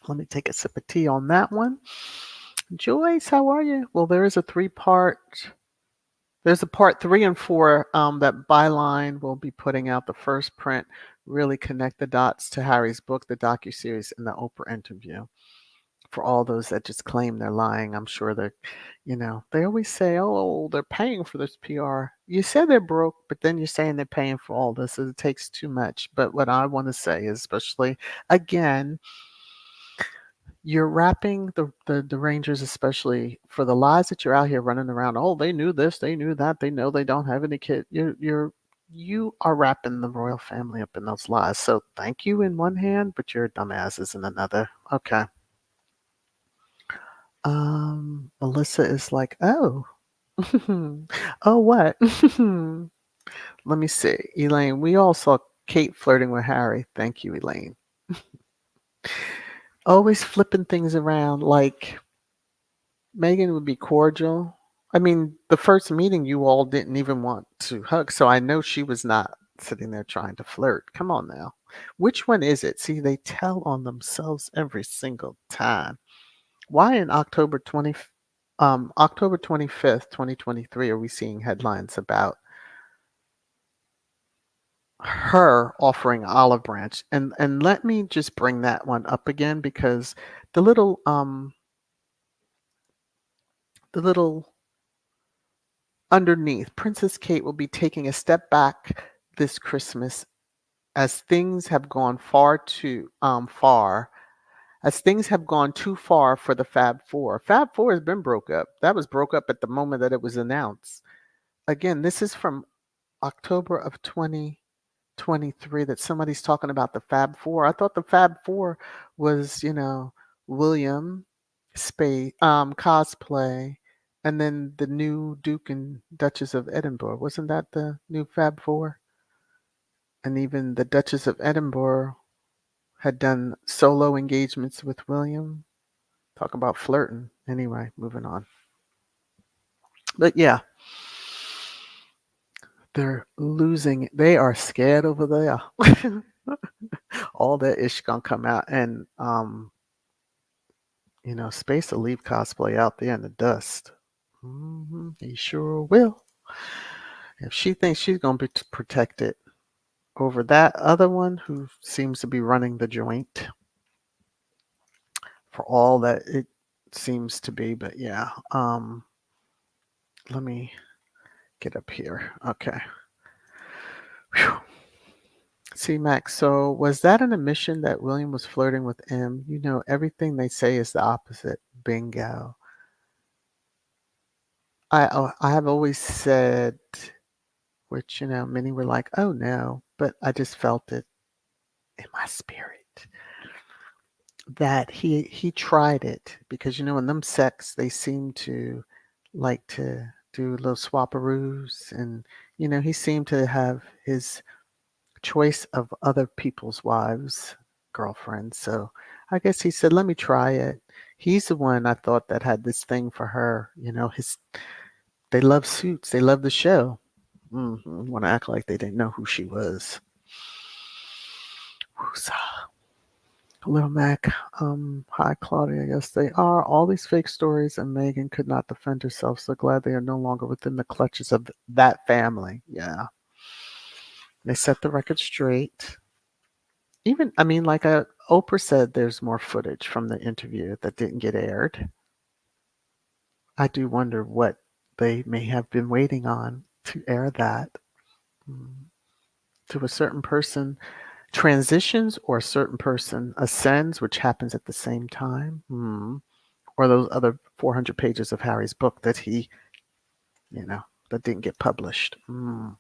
Let me take a sip of tea on that one. Joyce, how are you? Well, there is a three-part. There's a part 3 and 4 that Byline will be putting out. The first print really connect the dots to Harry's book, the docuseries, and the Oprah interview. For all those that just claim they're lying, I'm sure they always say, oh, they're paying for this PR. You said they're broke, but then you're saying they're paying for all this. It takes too much. But what I want to say is, especially again, you're wrapping the Rangers, especially for the lies that you're out here running around. Oh, they knew this, they knew that, they know they don't have any kid. You are wrapping the royal family up in those lies. So thank you in one hand, but your dumbasses in another. Okay. Melissa is like, oh, oh, what? Let me see, Elaine. We all saw Kate flirting with Harry. Thank you, Elaine. Always flipping things around like Meghan would be cordial. I mean, the first meeting you all didn't even want to hug, so I know she was not sitting there trying to flirt. Come on now. Which one is it? See, they tell on themselves every single time. Why in October 25th, 2023 are we seeing headlines about her offering olive branch? And let me just bring that one up again because the little underneath, Princess Kate will be taking a step back this Christmas as things have gone as things have gone too far for the Fab Four. Fab Four has been broke up. That was broke up at the moment that it was announced. Again, this is from October of 2023 that somebody's talking about the Fab Four. I thought the Fab Four was, William, cosplay, and then the new Duke and Duchess of Edinburgh. Wasn't that the new Fab Four? And even the Duchess of Edinburgh had done solo engagements with William. Talk about flirting. Anyway, moving on. But yeah, they're losing. They are scared over there. All that ish gonna come out, and Space will leave cosplay out there in the dust. He sure will. If she thinks she's gonna be protected over that other one who seems to be running the joint, for all that it seems to be. But yeah, let me get up here. Okay. Whew. See, Max, so was that an admission that William was flirting with M? Everything they say is the opposite. Bingo. I have always said, which, many were like, oh no, but I just felt it in my spirit that he tried it because, in them sects, they seem to like to do little swapperoos and, he seemed to have his choice of other people's wives, girlfriends. So I guess he said, let me try it. He's the one I thought that had this thing for her. They love Suits. They love the show. Want to act like they didn't know who she was. Woosah. Little Mac, hi Claudia. Yes, they are. All these fake stories, and Meghan could not defend herself. So glad they are no longer within the clutches of that family. Yeah, they set the record straight. Even, I mean, like Oprah said, there's more footage from the interview that didn't get aired. I do wonder what they may have been waiting on to air that. Mm. To a certain person transitions, or a certain person ascends, which happens at the same time. Or those other 400 pages of Harry's book that you know, that didn't get published. You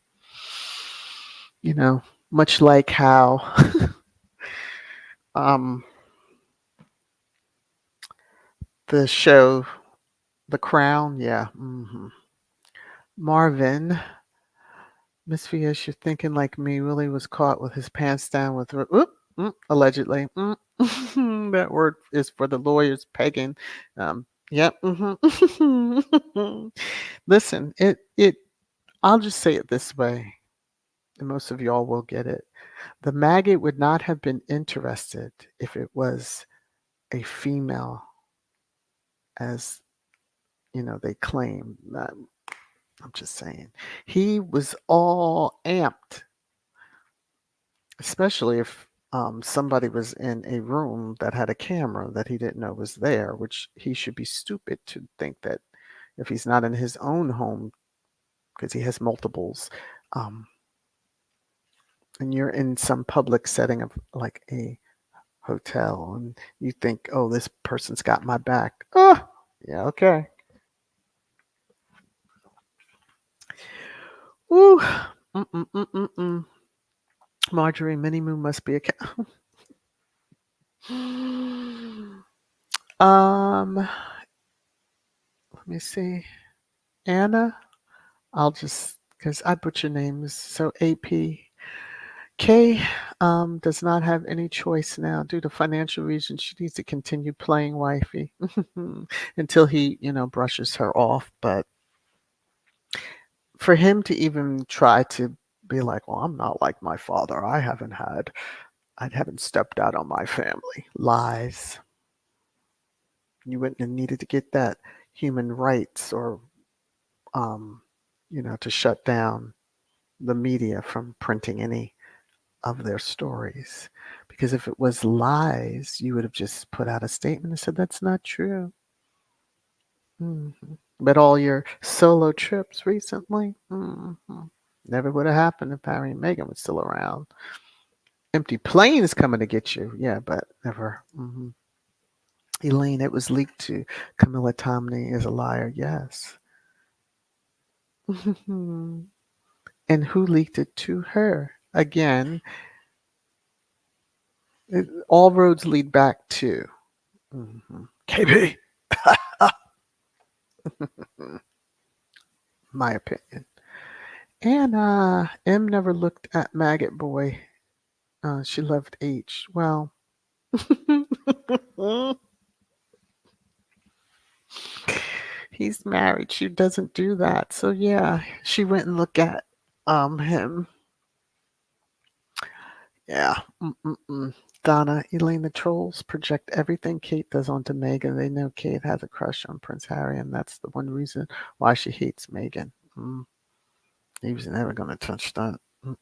know, much like how um, the show The Crown, yeah. Marvin, Miss Fias, you're thinking like me. Willie was caught with his pants down with, allegedly. That word is for the lawyers, pegging. Yep. Listen, I'll just say it this way, and most of y'all will get it. The maggot would not have been interested if it was a female, as they claim. I'm just saying. He was all amped, especially if somebody was in a room that had a camera that he didn't know was there, which he should be stupid to think that if he's not in his own home, because he has multiples, um, and you're in some public setting of like a hotel, and you think, oh, this person's got my back. Oh, yeah, okay. Ooh. Mm-mm-mm-mm-mm. Marjorie Minimoo must be a cat. Let me see. Anna, I'll just, because I butcher names. So AP. Kay does not have any choice now due to financial reasons. She needs to continue playing wifey until he, brushes her off. But for him to even try to be like, well, I'm not like my father. I haven't stepped out on my family. Lies. You wouldn't have needed to get that human rights or, um, to shut down the media from printing any of their stories. Because if it was lies, you would have just put out a statement and said, that's not true. hmm But all your solo trips recently, never would have happened if Harry and Meghan was still around. Empty planes coming to get you. Yeah, but never. Elaine, it was leaked to Camilla Tomney is a liar. Yes. And who leaked it to her? Again, all roads lead back to KB. My opinion. And M never looked at Maggot Boy. She loved H. Well, he's married. She doesn't do that. So yeah, she went and looked at him. Yeah. Mm-mm-mm. Donna, Elaine, the trolls project everything Kate does onto Meghan. They know Kate has a crush on Prince Harry, and that's the one reason why she hates Meghan. He was never going to touch that,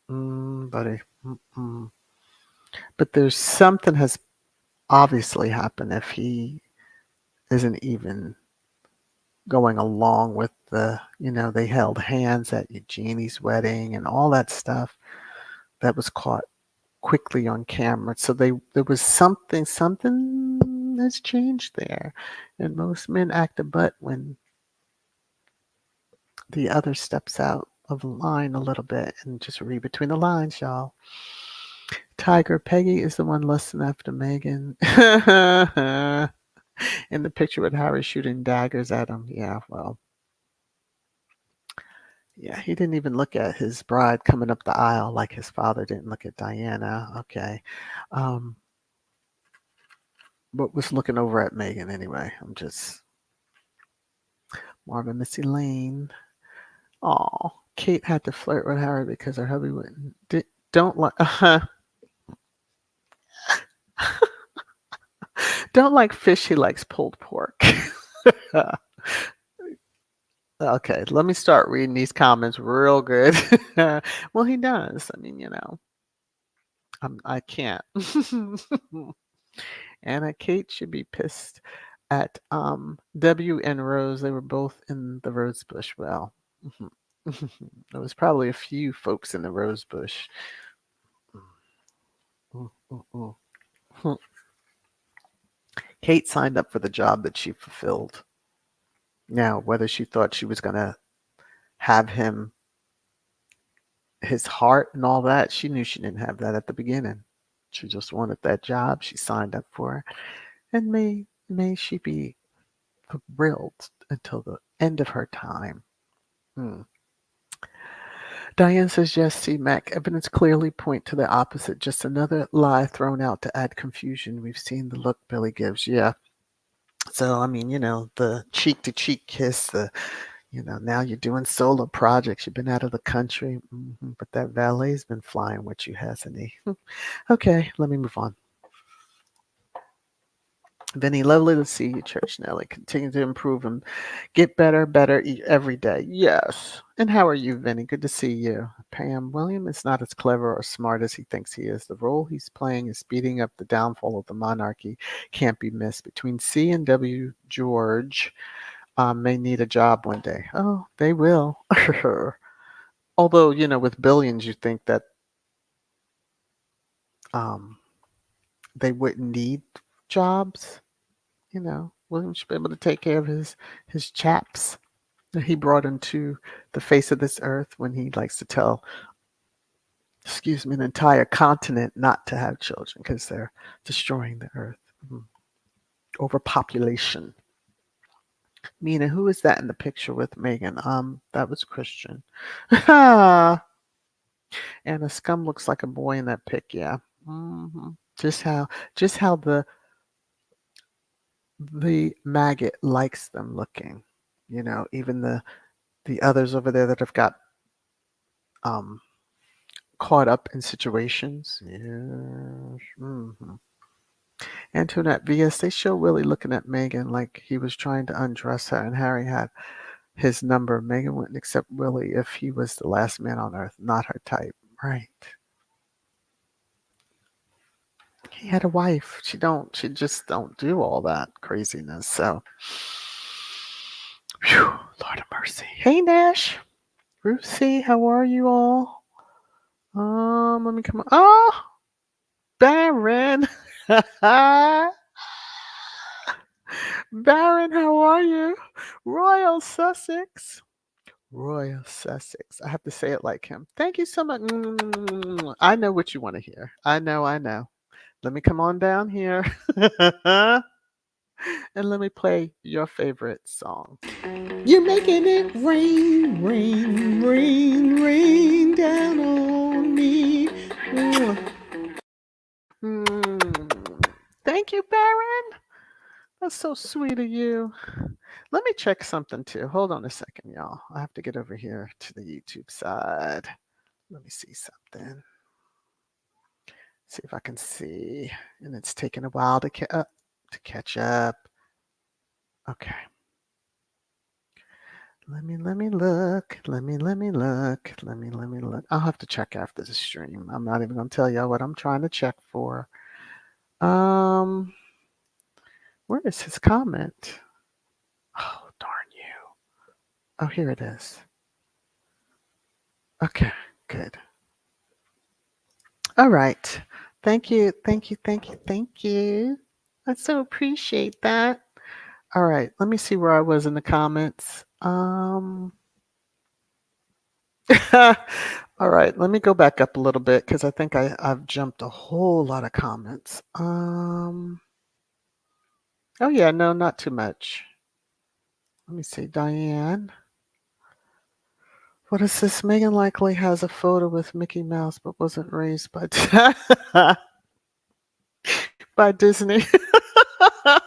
buddy. But there's something has obviously happened if he isn't even going along with they held hands at Eugenie's wedding and all that stuff that was caught quickly on camera. So there was something has changed there. And most men act a butt when the other steps out of the line a little bit, and just read between the lines, y'all. Tiger Peggy is the one lusting after Meghan. In the picture with Harry shooting daggers at him. Yeah, well, yeah, he didn't even look at his bride coming up the aisle like his father didn't look at Diana. Okay. Um, but was looking over at Meghan anyway. I'm just Marvin Missy Lane. Oh, Kate had to flirt with Harry because her hubby wouldn't. Don't like. don't like fish, he likes pulled pork. Okay, let me start reading these comments real good. Well, he does. I mean, I can't. Anna Kate should be pissed at W and Rose. They were both in the rose bush. Well, there was probably a few folks in the rose bush. Mm, mm, mm. Kate signed up for the job that she fulfilled. Now, whether she thought she was going to have his heart and all that, she knew she didn't have that at the beginning. She just wanted that job. She signed up for it. And may she be thrilled until the end of her time. Hmm. Diane says, yes, see, Mac, evidence clearly point to the opposite. Just another lie thrown out to add confusion. We've seen the look Billy gives. Yeah. So, I mean, the cheek to cheek kiss, now you're doing solo projects. You've been out of the country, but that valet's been flying with you, hasn't he? Okay, let me move on. Vinny, lovely to see you, Church Nelly. Continue to improve and get better every day. Yes. And how are you, Vinny? Good to see you. Pam, William is not as clever or smart as he thinks he is. The role he's playing is speeding up the downfall of the monarchy. Can't be missed. Between C and W, George may need a job one day. Oh, they will. Although, with billions, you think that um, they wouldn't need jobs. William should be able to take care of his chaps that he brought into the face of this earth when he likes to tell, an entire continent not to have children because they're destroying the earth. Overpopulation. Mina, who is that in the picture with Meghan? That was Christian. And the scum looks like a boy in that pic. Yeah. Just how the maggot likes them looking. Even the others over there that have got um caught up in situations. Yes. Antoinette VS, they show Willie looking at Meghan like he was trying to undress her, and Harry had his number. Meghan wouldn't accept Willie if he was the last man on earth, not her type. Right. He had a wife. She just don't do all that craziness. So, whew, Lord of mercy. Hey, Nash. Ruthie, how are you all? Let me come on. Oh, Baron. Baron, how are you? Royal Sussex. Royal Sussex. I have to say it like him. Thank you so much. I know what you want to hear. I know. Let me come on down here and let me play your favorite song. You're making it rain, rain, rain, rain down on me. Thank you, Baron. That's so sweet of you. Let me check something too. Hold on a second, y'all. I have to get over here to the YouTube side. Let me see something. See if I can see. And it's taking a while to catch up. Okay. Let me look. Let me look. I'll have to check after the stream. I'm not even gonna tell y'all what I'm trying to check for. Where is his comment? Oh, darn you. Oh, here it is. Okay, good. All right. Thank you. I so appreciate that. All right, let me see where I was in the comments. All right, let me go back up a little bit because I think I've jumped a whole lot of comments. Oh yeah, no, not too much. Let me see, Diane. What is this? Meghan likely has a photo with Mickey Mouse, but wasn't raised by by Disney. I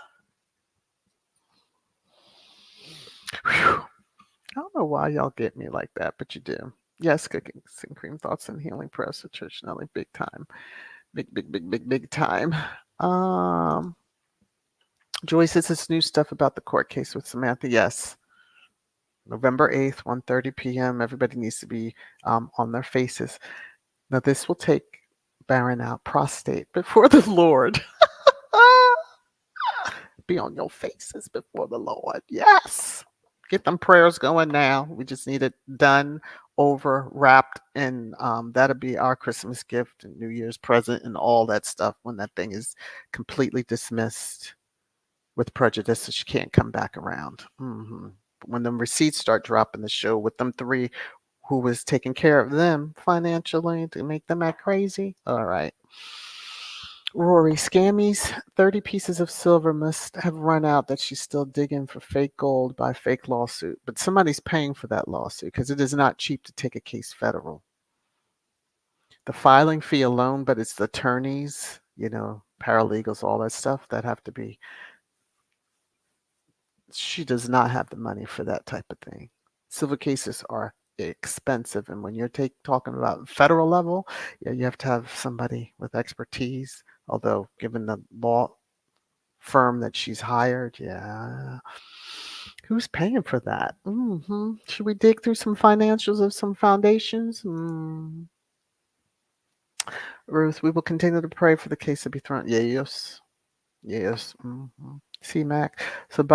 don't know why y'all get me like that, but you do. Yes, cooking and cream thoughts and healing press at Church Nelly, big time, big time. Joy says this new stuff about the court case with Samantha. Yes. November 8th, 1:30 p.m. Everybody needs to be on their faces. Now, this will take Baron out prostate before the Lord. Be on your faces before the Lord. Yes. Get them prayers going now. We just need it done, over, wrapped, and that'll be our Christmas gift and New Year's present and all that stuff when that thing is completely dismissed with prejudice so she can't come back around. When the receipts start dropping the show with them three who was taking care of them financially to make them act crazy. All right. Rory, Scammy's 30 pieces of silver must have run out that she's still digging for fake gold by fake lawsuit. But somebody's paying for that lawsuit because it is not cheap to take a case federal. The filing fee alone, but it's the attorneys, paralegals, all that stuff that have to be. She does not have the money for that type of thing. Civil cases are expensive, and when you're talking about federal level, yeah, you have to have somebody with expertise. Although, given the law firm that she's hired, yeah, who's paying for that? Should we dig through some financials of some foundations? Ruth, we will continue to pray for the case to be thrown. Yes, yes. See, Mac. So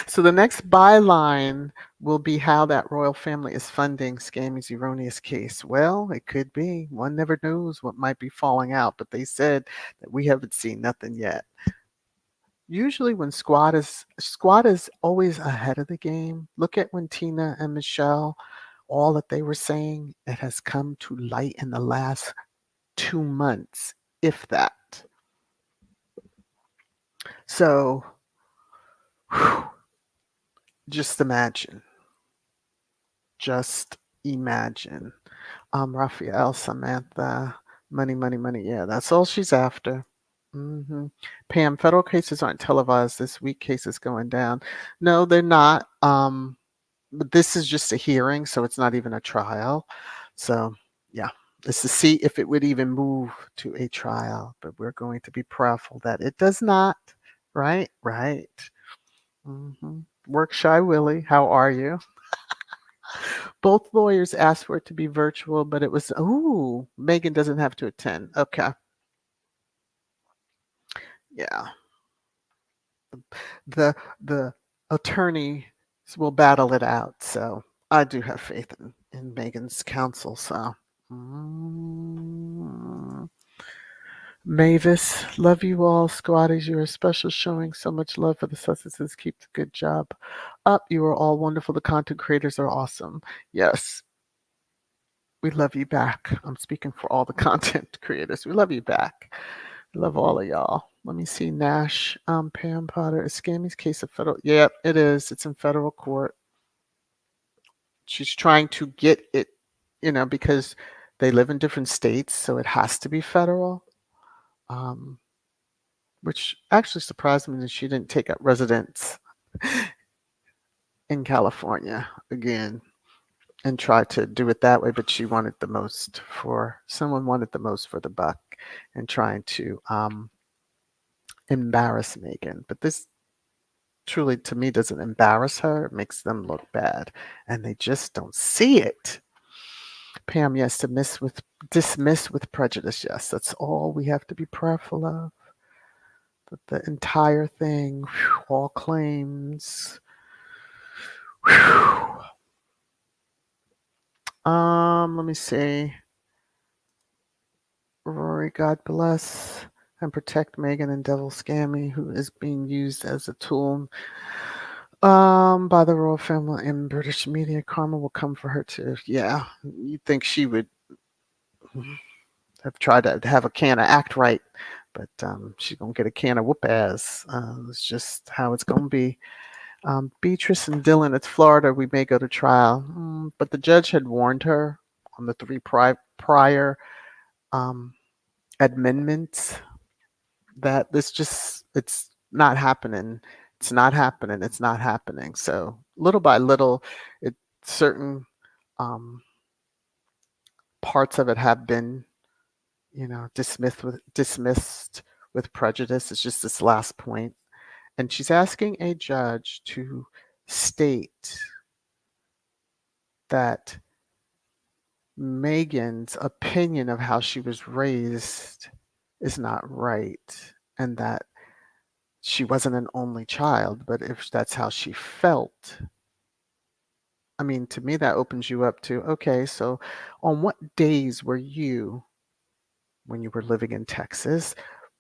so the next byline will be how that royal family is funding Scammy's erroneous case. Well, it could be. One never knows what might be falling out, but they said that we haven't seen nothing yet. Usually when squad is always ahead of the game. Look at when Tina and Michelle, all that they were saying, it has come to light in the last 2 months, if that. So just imagine. Just imagine. Raphael, Samantha, money, money, money. Yeah, that's all she's after. Pam, federal cases aren't televised this week. Cases going down. No, they're not. But this is just a hearing, so it's not even a trial. So, yeah, it's to see if it would even move to a trial. But we're going to be prayerful that it does not. Right? Right. Work Shy Willie, how are you? Both lawyers asked for it to be virtual, but it was, Meghan doesn't have to attend. Okay. Yeah. The attorney will battle it out. So I do have faith in Meghan's counsel. So Mavis, love you all. Squatties, you're a special, showing so much love for the Sussexes. Keep the good job up. You are all wonderful. The content creators are awesome. Yes. We love you back. I'm speaking for all the content creators. We love you back. Love all of y'all. Let me see. Nash, Pam Potter. Is Scammy's case a federal? Yep, it is. It's in federal court. She's trying to get it, because they live in different states, so it has to be federal. Which actually surprised me that she didn't take up residence in California again and try to do it that way. But someone wanted the most for the buck and trying to embarrass Meghan. But this truly, to me, doesn't embarrass her. It makes them look bad, and they just don't see it. Pam, yes, dismiss with prejudice. Yes, that's all we have to be prayerful of. That the entire thing, all claims. Let me see. Rory, God bless and protect Meghan and Devil Scammy, who is being used as a tool by the royal family and British media. Karma will come for her too. Yeah, you'd think she would have tried to have a can of act right, but she's gonna get a can of whoop ass. It's just how it's gonna be. Beatrice and Dylan, it's Florida. We may go to trial, but the judge had warned her on the three prior amendments that it's not happening. It's not happening. It's not happening. So little by little, certain parts of it have been, dismissed with prejudice. It's just this last point. And she's asking a judge to state that Meghan's opinion of how she was raised is not right, and that she wasn't an only child, but if that's how she felt, I mean, to me, that opens you up to, okay, so on what days were you, when you were living in Texas,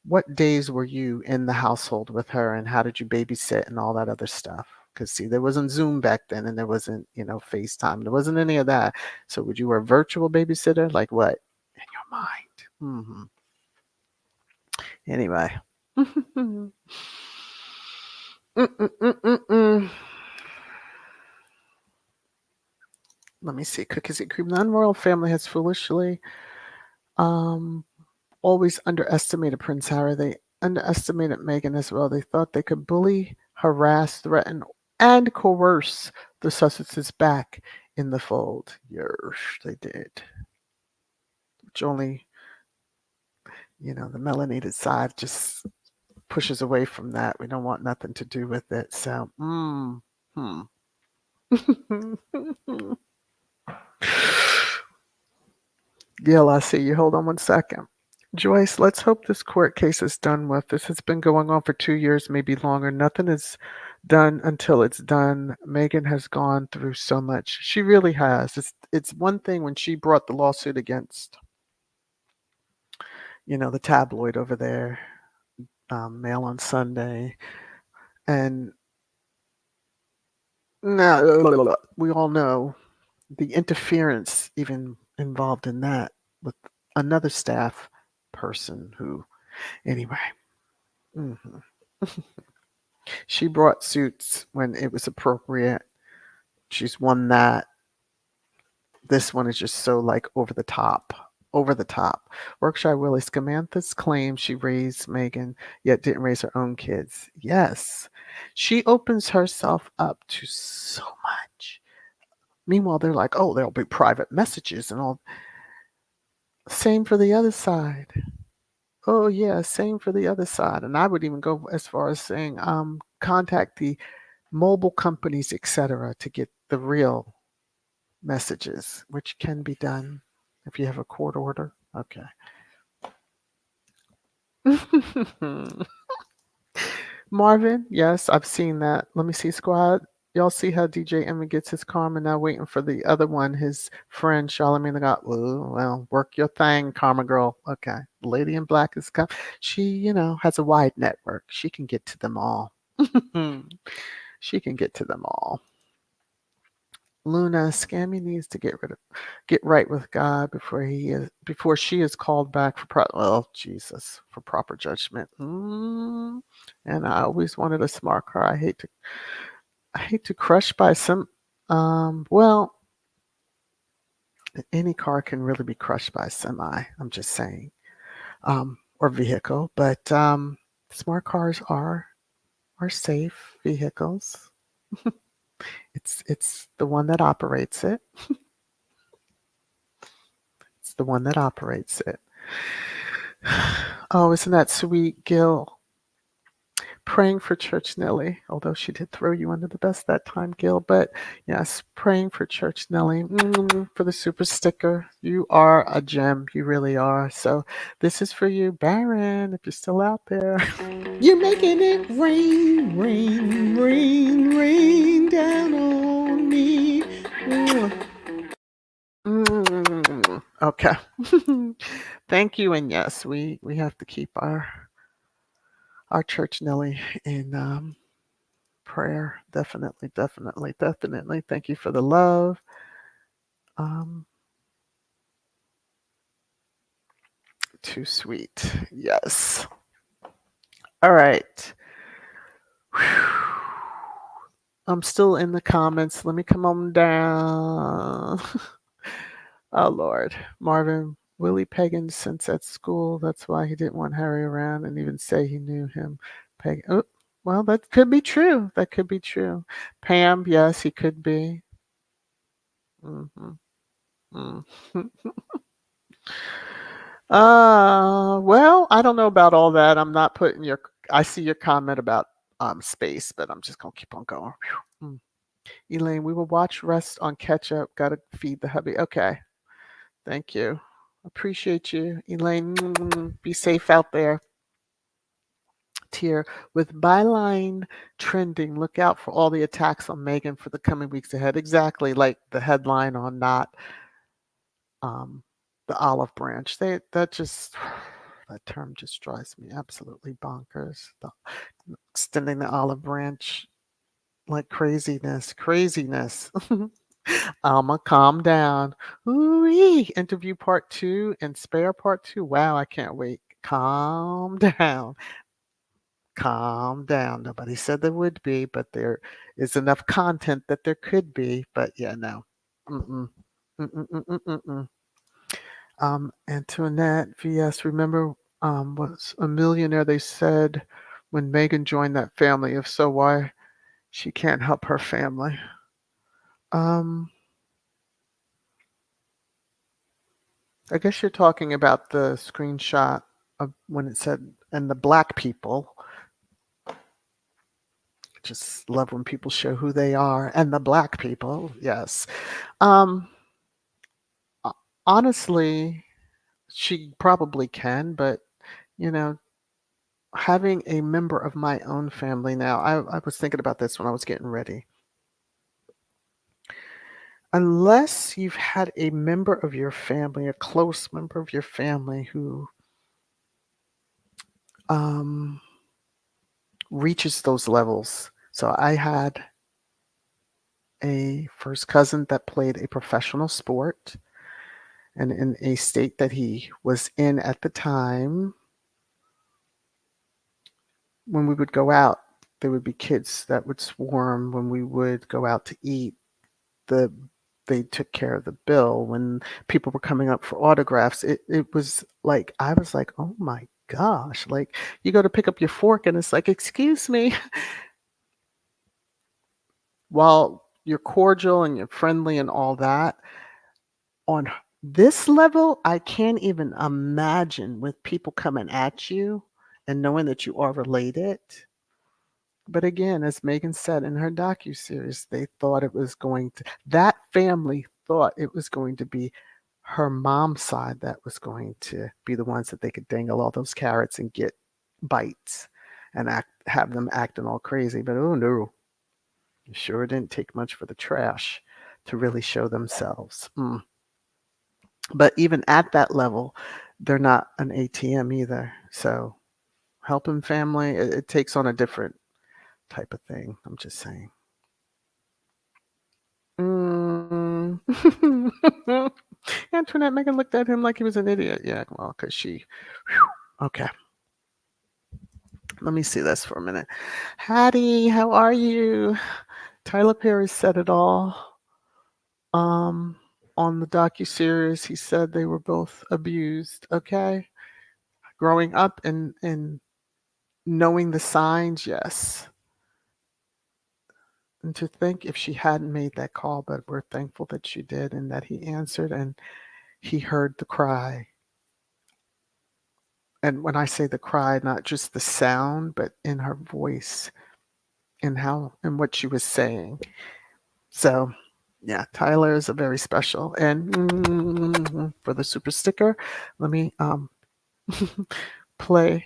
what days were you in the household with her, and how did you babysit and all that other stuff? Because, see, there wasn't Zoom back then, and there wasn't, FaceTime. There wasn't any of that. So, would you were a virtual babysitter? Like what? In your mind. Anyway. Mm-mm-mm-mm-mm. Let me see. Cookies and cream. The unroyal family has foolishly um, always underestimated Prince Harry. They underestimated Meghan as well. They thought they could bully, harass, threaten, and coerce the Sussexes back in the fold. Yes, they did. Which only, the melanated side just pushes away from that. We don't want nothing to do with it. So, Gil, I see you. Hold on one second. Joyce, let's hope this court case is done with. This has been going on for 2 years, maybe longer. Nothing is done until it's done. Meghan has gone through so much. She really has. It's one thing when she brought the lawsuit against, the tabloid over there, Mail on Sunday, and now we all know the interference even involved in that with another staff person who, anyway. Mhm. She brought suits when it was appropriate. She's won that. This one is just so like over the top. Over the top. Berkshire Willie Scamantha's claim she raised Meghan, yet didn't raise her own kids. Yes. She opens herself up to so much. Meanwhile, they're like, oh, there'll be private messages and all. Same for the other side. Oh yeah, same for the other side. And I would even go as far as saying, contact the mobile companies, etc., to get the real messages, which can be done if you have a court order. Okay. Marvin, yes, I've seen that. Let me see, squad. Y'all see how DJ Emma gets his karma now, waiting for the other one, his friend Charlamagne got. Well, work your thing, karma girl. Okay. Lady in Black is come. She, has a wide network. She can get to them all. She can get to them all. Luna, Scammy needs to get right with God before she is called back for proper judgment. And I always wanted a smart car. I hate to crush by some. Well, any car can really be crushed by a semi. I'm just saying, or vehicle. But smart cars are safe vehicles. It's the one that operates it. It's the one that operates it. Oh, isn't that sweet, Gil? Praying for Church Nelly, although she did throw you under the bus that time, Gil. But yes, praying for Church Nelly, for the super sticker. You are a gem. You really are. So this is for you, Baron, if you're still out there. You're making it rain, rain, rain, rain down on me. Okay. Thank you. And yes, we have to keep our Church Nelly in prayer. Definitely, definitely, definitely. Thank you for the love. Um, Too sweet. Yes. All right. Whew. I'm still in the comments. Let me come on down. Oh, Lord. Marvin, Willie Pagan since at school. That's why he didn't want Harry around and even say he knew him. Pagan. Oh, well, that could be true. That could be true. Pam, yes, he could be. Mm-hmm. Mm-hmm. Well, I don't know about all that. I'm not putting I see your comment about space, but I'm just gonna keep on going. Whew. Elaine, we will watch rest on catch up. Gotta feed the hubby. Okay. Thank you. Appreciate you, Elaine. Be safe out there. Tier with byline trending. Look out for all the attacks on Meghan for the coming weeks ahead. Exactly like the headline on not um, the olive branch. That just that term just drives me absolutely bonkers. Extending the olive branch like craziness, craziness. Alma, calm down. Ooh, interview part 2 and spare part 2. Wow, I can't wait. Calm down. Calm down. Nobody said there would be, but there is enough content that there could be. But yeah, no. Mm-mm. Mm-mm-mm-mm-mm. Antoinette VS, remember was a millionaire, they said, when Meghan joined that family. If so, why she can't help her family? Um, I guess you're talking about the screenshot of when it said, and the black people. Just love when people show who they are, and the black people, yes. Um, ho- Honestly, she probably can, but you know, having a member of my own family now, I was thinking about this when I was getting ready. Unless you've had a member of your family, a close member of your family who um, reaches those levels. So I had a first cousin that played a professional sport, and in a state that he was in at the time, when we would go out, there would be kids that would swarm when we would go out to eat. The They took care of the bill. When people were coming up for autographs, it was like I was like, oh my gosh, like you go to pick up your fork and it's like, excuse me. While you're cordial and you're friendly and all that, on this level, I can't even imagine with people coming at you and knowing that you are related. But again, as Megan said in her docuseries, they thought it was going to, that family thought it was going to be her mom's side that was going to be the ones that they could dangle all those carrots and get bites and have them acting all crazy. But oh no, it sure didn't take much for the trash to really show themselves. But even at that level, they're not an ATM either. So helping family, it takes on a different type of thing. I'm just saying. Mm. Antoinette Megan looked at him like he was an idiot. Yeah, well, because she. Whew, okay, let me see this for a minute. Hattie, how are you? Tyler Perry said it all. Um, on the docuseries, he said they were both abused. Okay, growing up and knowing the signs, yes. And to think if she hadn't made that call, but we're thankful that she did and that he answered and he heard the cry. And when I say the cry, not just the sound, but in her voice and how and what she was saying. So yeah, Tyler is a very special. And for the super sticker, let me play.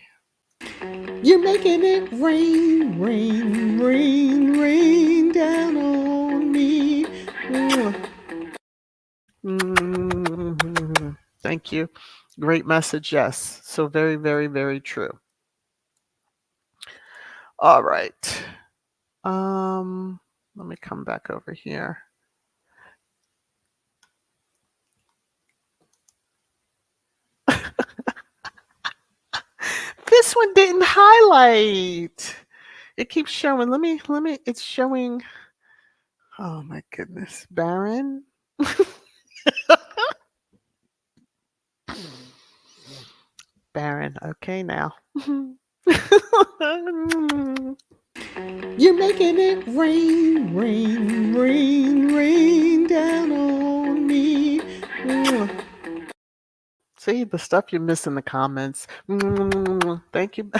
You're making it rain, rain, rain, rain down on me. Thank you. Great message. Yes. So very, very, very true. All right. Let me come back over here. This one didn't highlight. It keeps showing. Let me, it's showing. Oh my goodness. Baron. Baron. Okay, now. You're making it rain, rain, rain, rain down on me. See the stuff you miss in the comments. Thank you.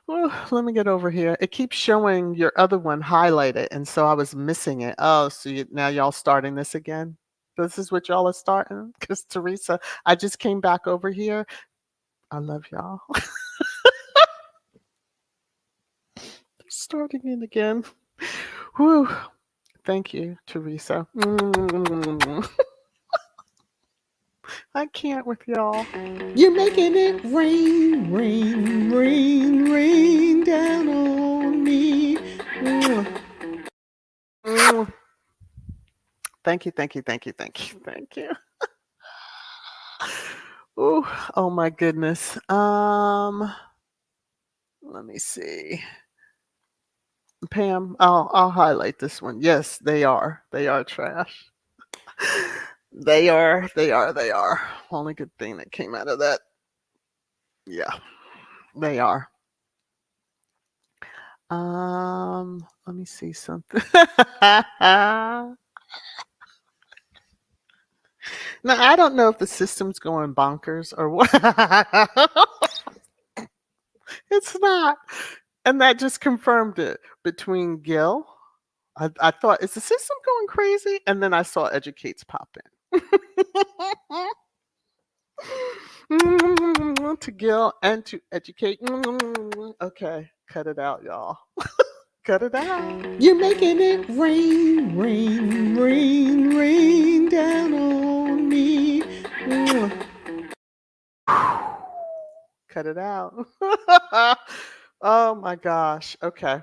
Well, let me get over here. It keeps showing your other one highlighted, and so I was missing it. Oh, so now y'all starting this again? This is what y'all are starting? Because Teresa, I just came back over here. I love y'all. Starting it again. Whew. Thank you, Teresa. I can't with y'all. You're making it rain, rain, rain, rain down on me. Mm. Thank you, thank you, thank you, thank you, thank you. Ooh, oh my goodness. Let me see. Pam, I'll highlight this one. Yes, they are. They are trash. They are, they are, they are. Only good thing that came out of that. Yeah, they are. Let me see something. Now I don't know if the system's going bonkers or what. It's not. And that just confirmed it. Between Gil, I thought, is the system going crazy? And then I saw educates pop in. To Gil and to educate. Okay, cut it out, y'all. Cut it out. You're making it rain, rain, rain, rain down on me. Cut it out. Oh my gosh. Okay.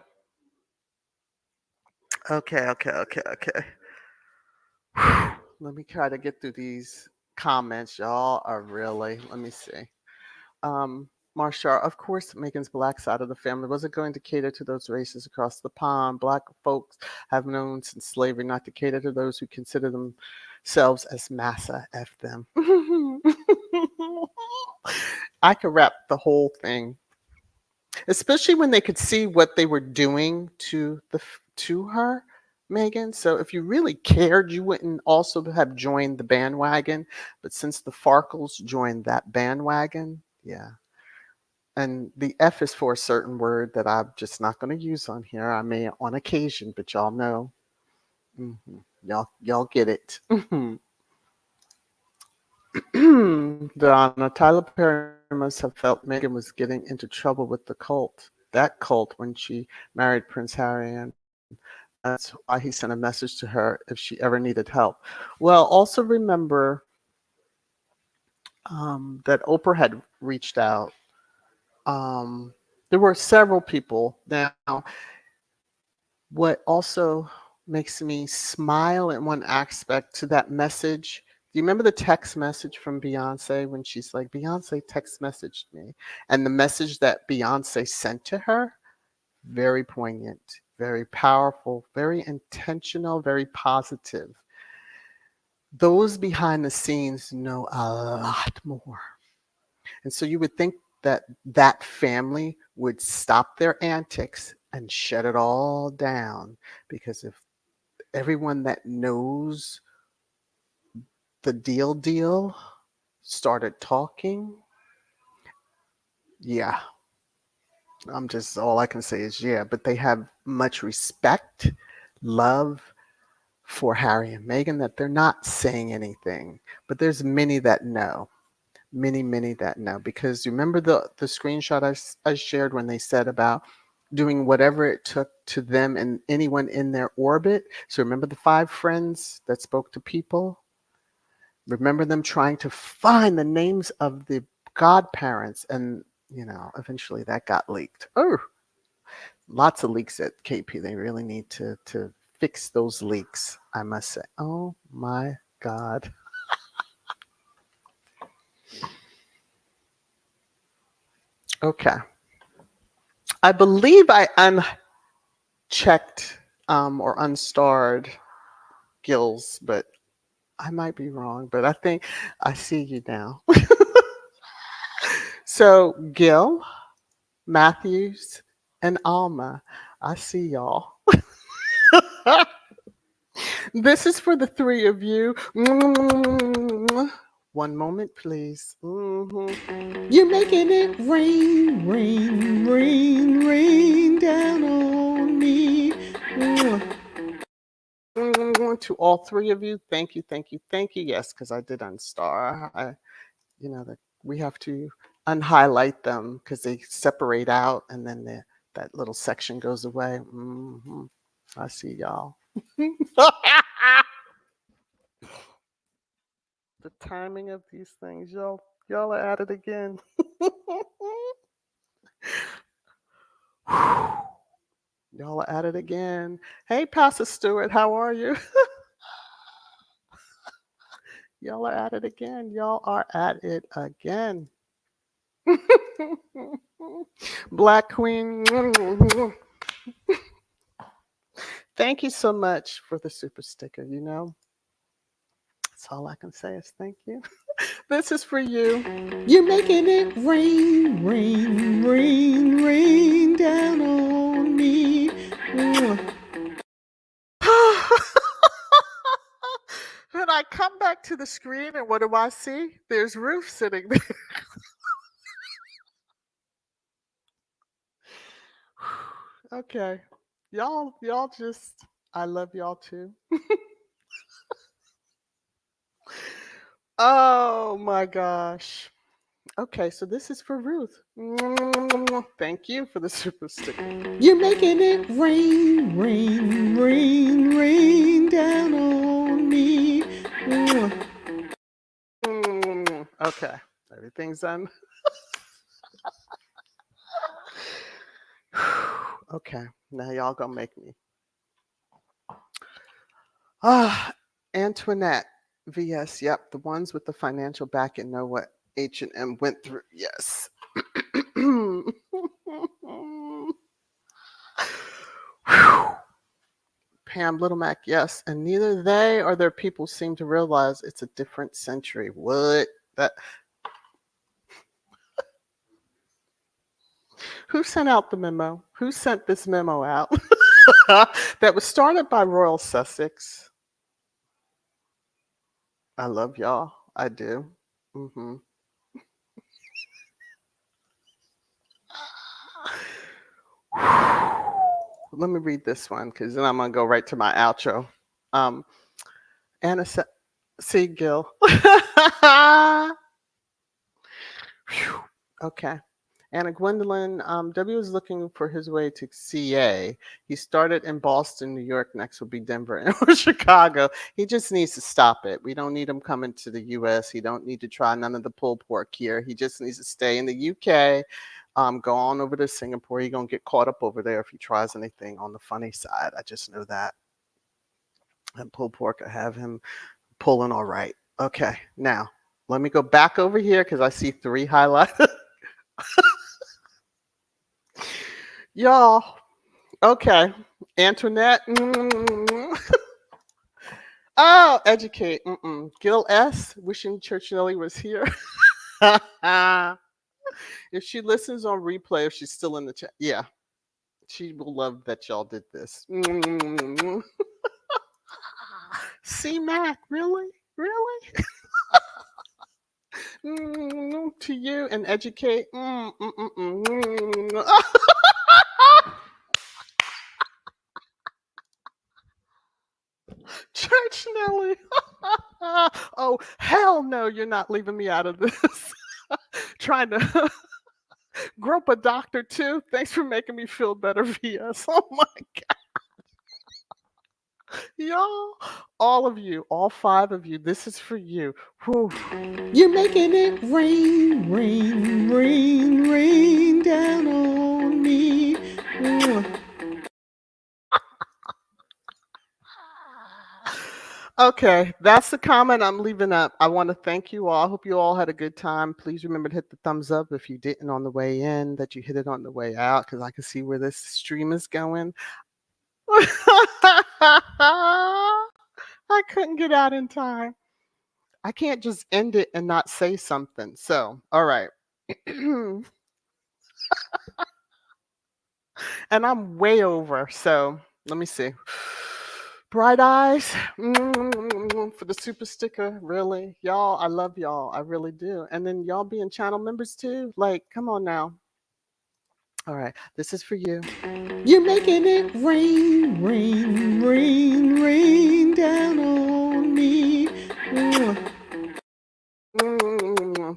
Okay, okay, okay, okay. Let me try to get through these comments. Y'all are really, let me see. Marshall, of course, Megan's black side of the family wasn't going to cater to those races across the pond. Black folks have known since slavery not to cater to those who consider themselves as massa. F them. I could rap the whole thing, especially when they could see what they were doing to her, Megan. So if you really cared, you wouldn't also have joined the bandwagon. But since the Farkles joined that bandwagon, yeah. And the F is for a certain word that I'm just not going to use on here. I may on occasion, but y'all know. Y'all get it. Donna, Tyler Perry must have felt Meghan was getting into trouble with the cult. That cult when she married Prince Harry, and that's why he sent a message to her if she ever needed help. Well, also remember that Oprah had reached out. There were several people. Now, what also makes me smile in one aspect to that message. Do you remember the text message from Beyonce when she's like, Beyonce text messaged me? And the message that Beyonce sent to her, very poignant, very powerful, very intentional, very positive. Those behind the scenes know a lot more. And so you would think that that family would stop their antics and shut it all down, because if everyone that knows the deal started talking, yeah, I'm just, all I can say is yeah, but they have much respect, love for Harry and Meghan, that they're not saying anything. But there's many that know. Many that know, because you remember the screenshot I shared when they said about doing whatever it took to them and anyone in their orbit. So remember the 5 friends that spoke to people? Remember them trying to find the names of the godparents, and eventually that got leaked. Oh, lots of leaks at KP. They really need to fix those leaks, I must say. Oh my God. Okay. I believe I unchecked or unstarred Gills, but I might be wrong, but I think I see you now. So Gil, Matthews, and Alma, I see y'all. This is for the 3 of you. One moment, please. You're making it rain, rain, rain, rain down on me. To all three of you, thank you, thank you, thank you. Yes, because I did unstar. That we have to unhighlight them because they separate out, and then that little section goes away. I see y'all. The timing of these things, y'all are at it again. Y'all are at it again. Hey, Pastor Stewart, how are you? Y'all are at it again. Y'all are at it again. Black Queen. Thank you so much for the super sticker. That's all I can say is thank you. This is for you. You're making it rain, rain, rain, rain down on me. When I come back to the screen, and what do I see? There's Ruth sitting there. Okay. Y'all just, I love y'all too. Oh my gosh. Okay, so this is for Ruth. Thank you for the super sticker. You're making it rain, rain, rain, rain down on me. Okay, everything's done. Okay, now y'all gonna make me. Antoinette VS. Yep, the ones with the financial backing know what H&M went through. Yes. Pam Little Mac, yes, and neither they or their people seem to realize it's a different century. What? That? Who sent out the memo? Who sent this memo out? That was started by Royal Sussex. I love y'all. I do. hmm Let me read this one because then I'm gonna go right to my outro. Anna C. Gill. Okay. Anna Gwendolyn, W is looking for his way to CA. He started in Boston, New York. Next will be Denver or Chicago. He just needs to stop it. We don't need him coming to the US. He don't need to try none of the pulled pork here. He just needs to stay in the UK. Go on over to Singapore. He's going to get caught up over there if he tries anything on the funny side. I just know that. And pulled pork, I have him pulling all right. Okay, now let me go back over here because I see 3 highlights. Y'all, okay. Antoinette. Oh, educate. Gil S. Wishing Churchill was here. If she listens on replay, if she's still in the chat, yeah, she will love that y'all did this. C Mac, really? Really? To you and educate. Church Nelly. Oh, hell no, you're not leaving me out of this. Trying to grope a doctor too. Thanks for making me feel better, VS. Oh my God. Y'all, all of you, all 5 of you, this is for you. Whew. You're making it rain, rain, rain, rain down on me. Okay, that's the comment I'm leaving up. I want to thank you all. I hope you all had a good time. Please remember to hit the thumbs up if you didn't on the way in, that you hit it on the way out, because I can see where this stream is going. I couldn't get out in time. I can't just end it and not say something. So, all right. And I'm way over. So, let me see. Bright eyes. For the super sticker, really? Y'all, I love y'all. I really do. And then y'all being channel members too. Like, come on now. All right, this is for you. You're making it rain, rain, rain, rain down on me.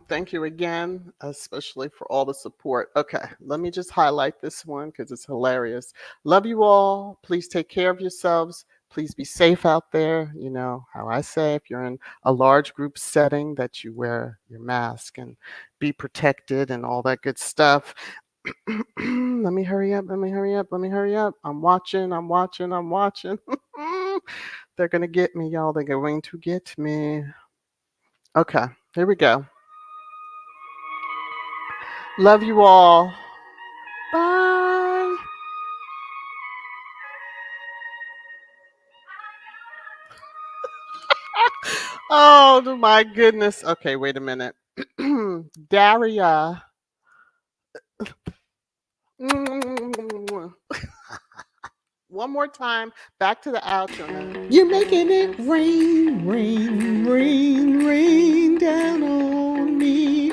Thank you again, especially for all the support. Okay, let me just highlight this one because it's hilarious. Love you all. Please take care of yourselves. Please be safe out there. You know how I say, if you're in a large group setting, that you wear your mask and be protected and all that good stuff. Let me hurry up. Let me hurry up. Let me hurry up. I'm watching. I'm watching. I'm watching. They're going to get me, y'all. They're going to get me. Okay, here we go. Love you all. Bye. Oh my goodness. Okay, wait a minute. Daria. One more time. Back to the outro now. You're making it rain, rain, rain, rain down on me.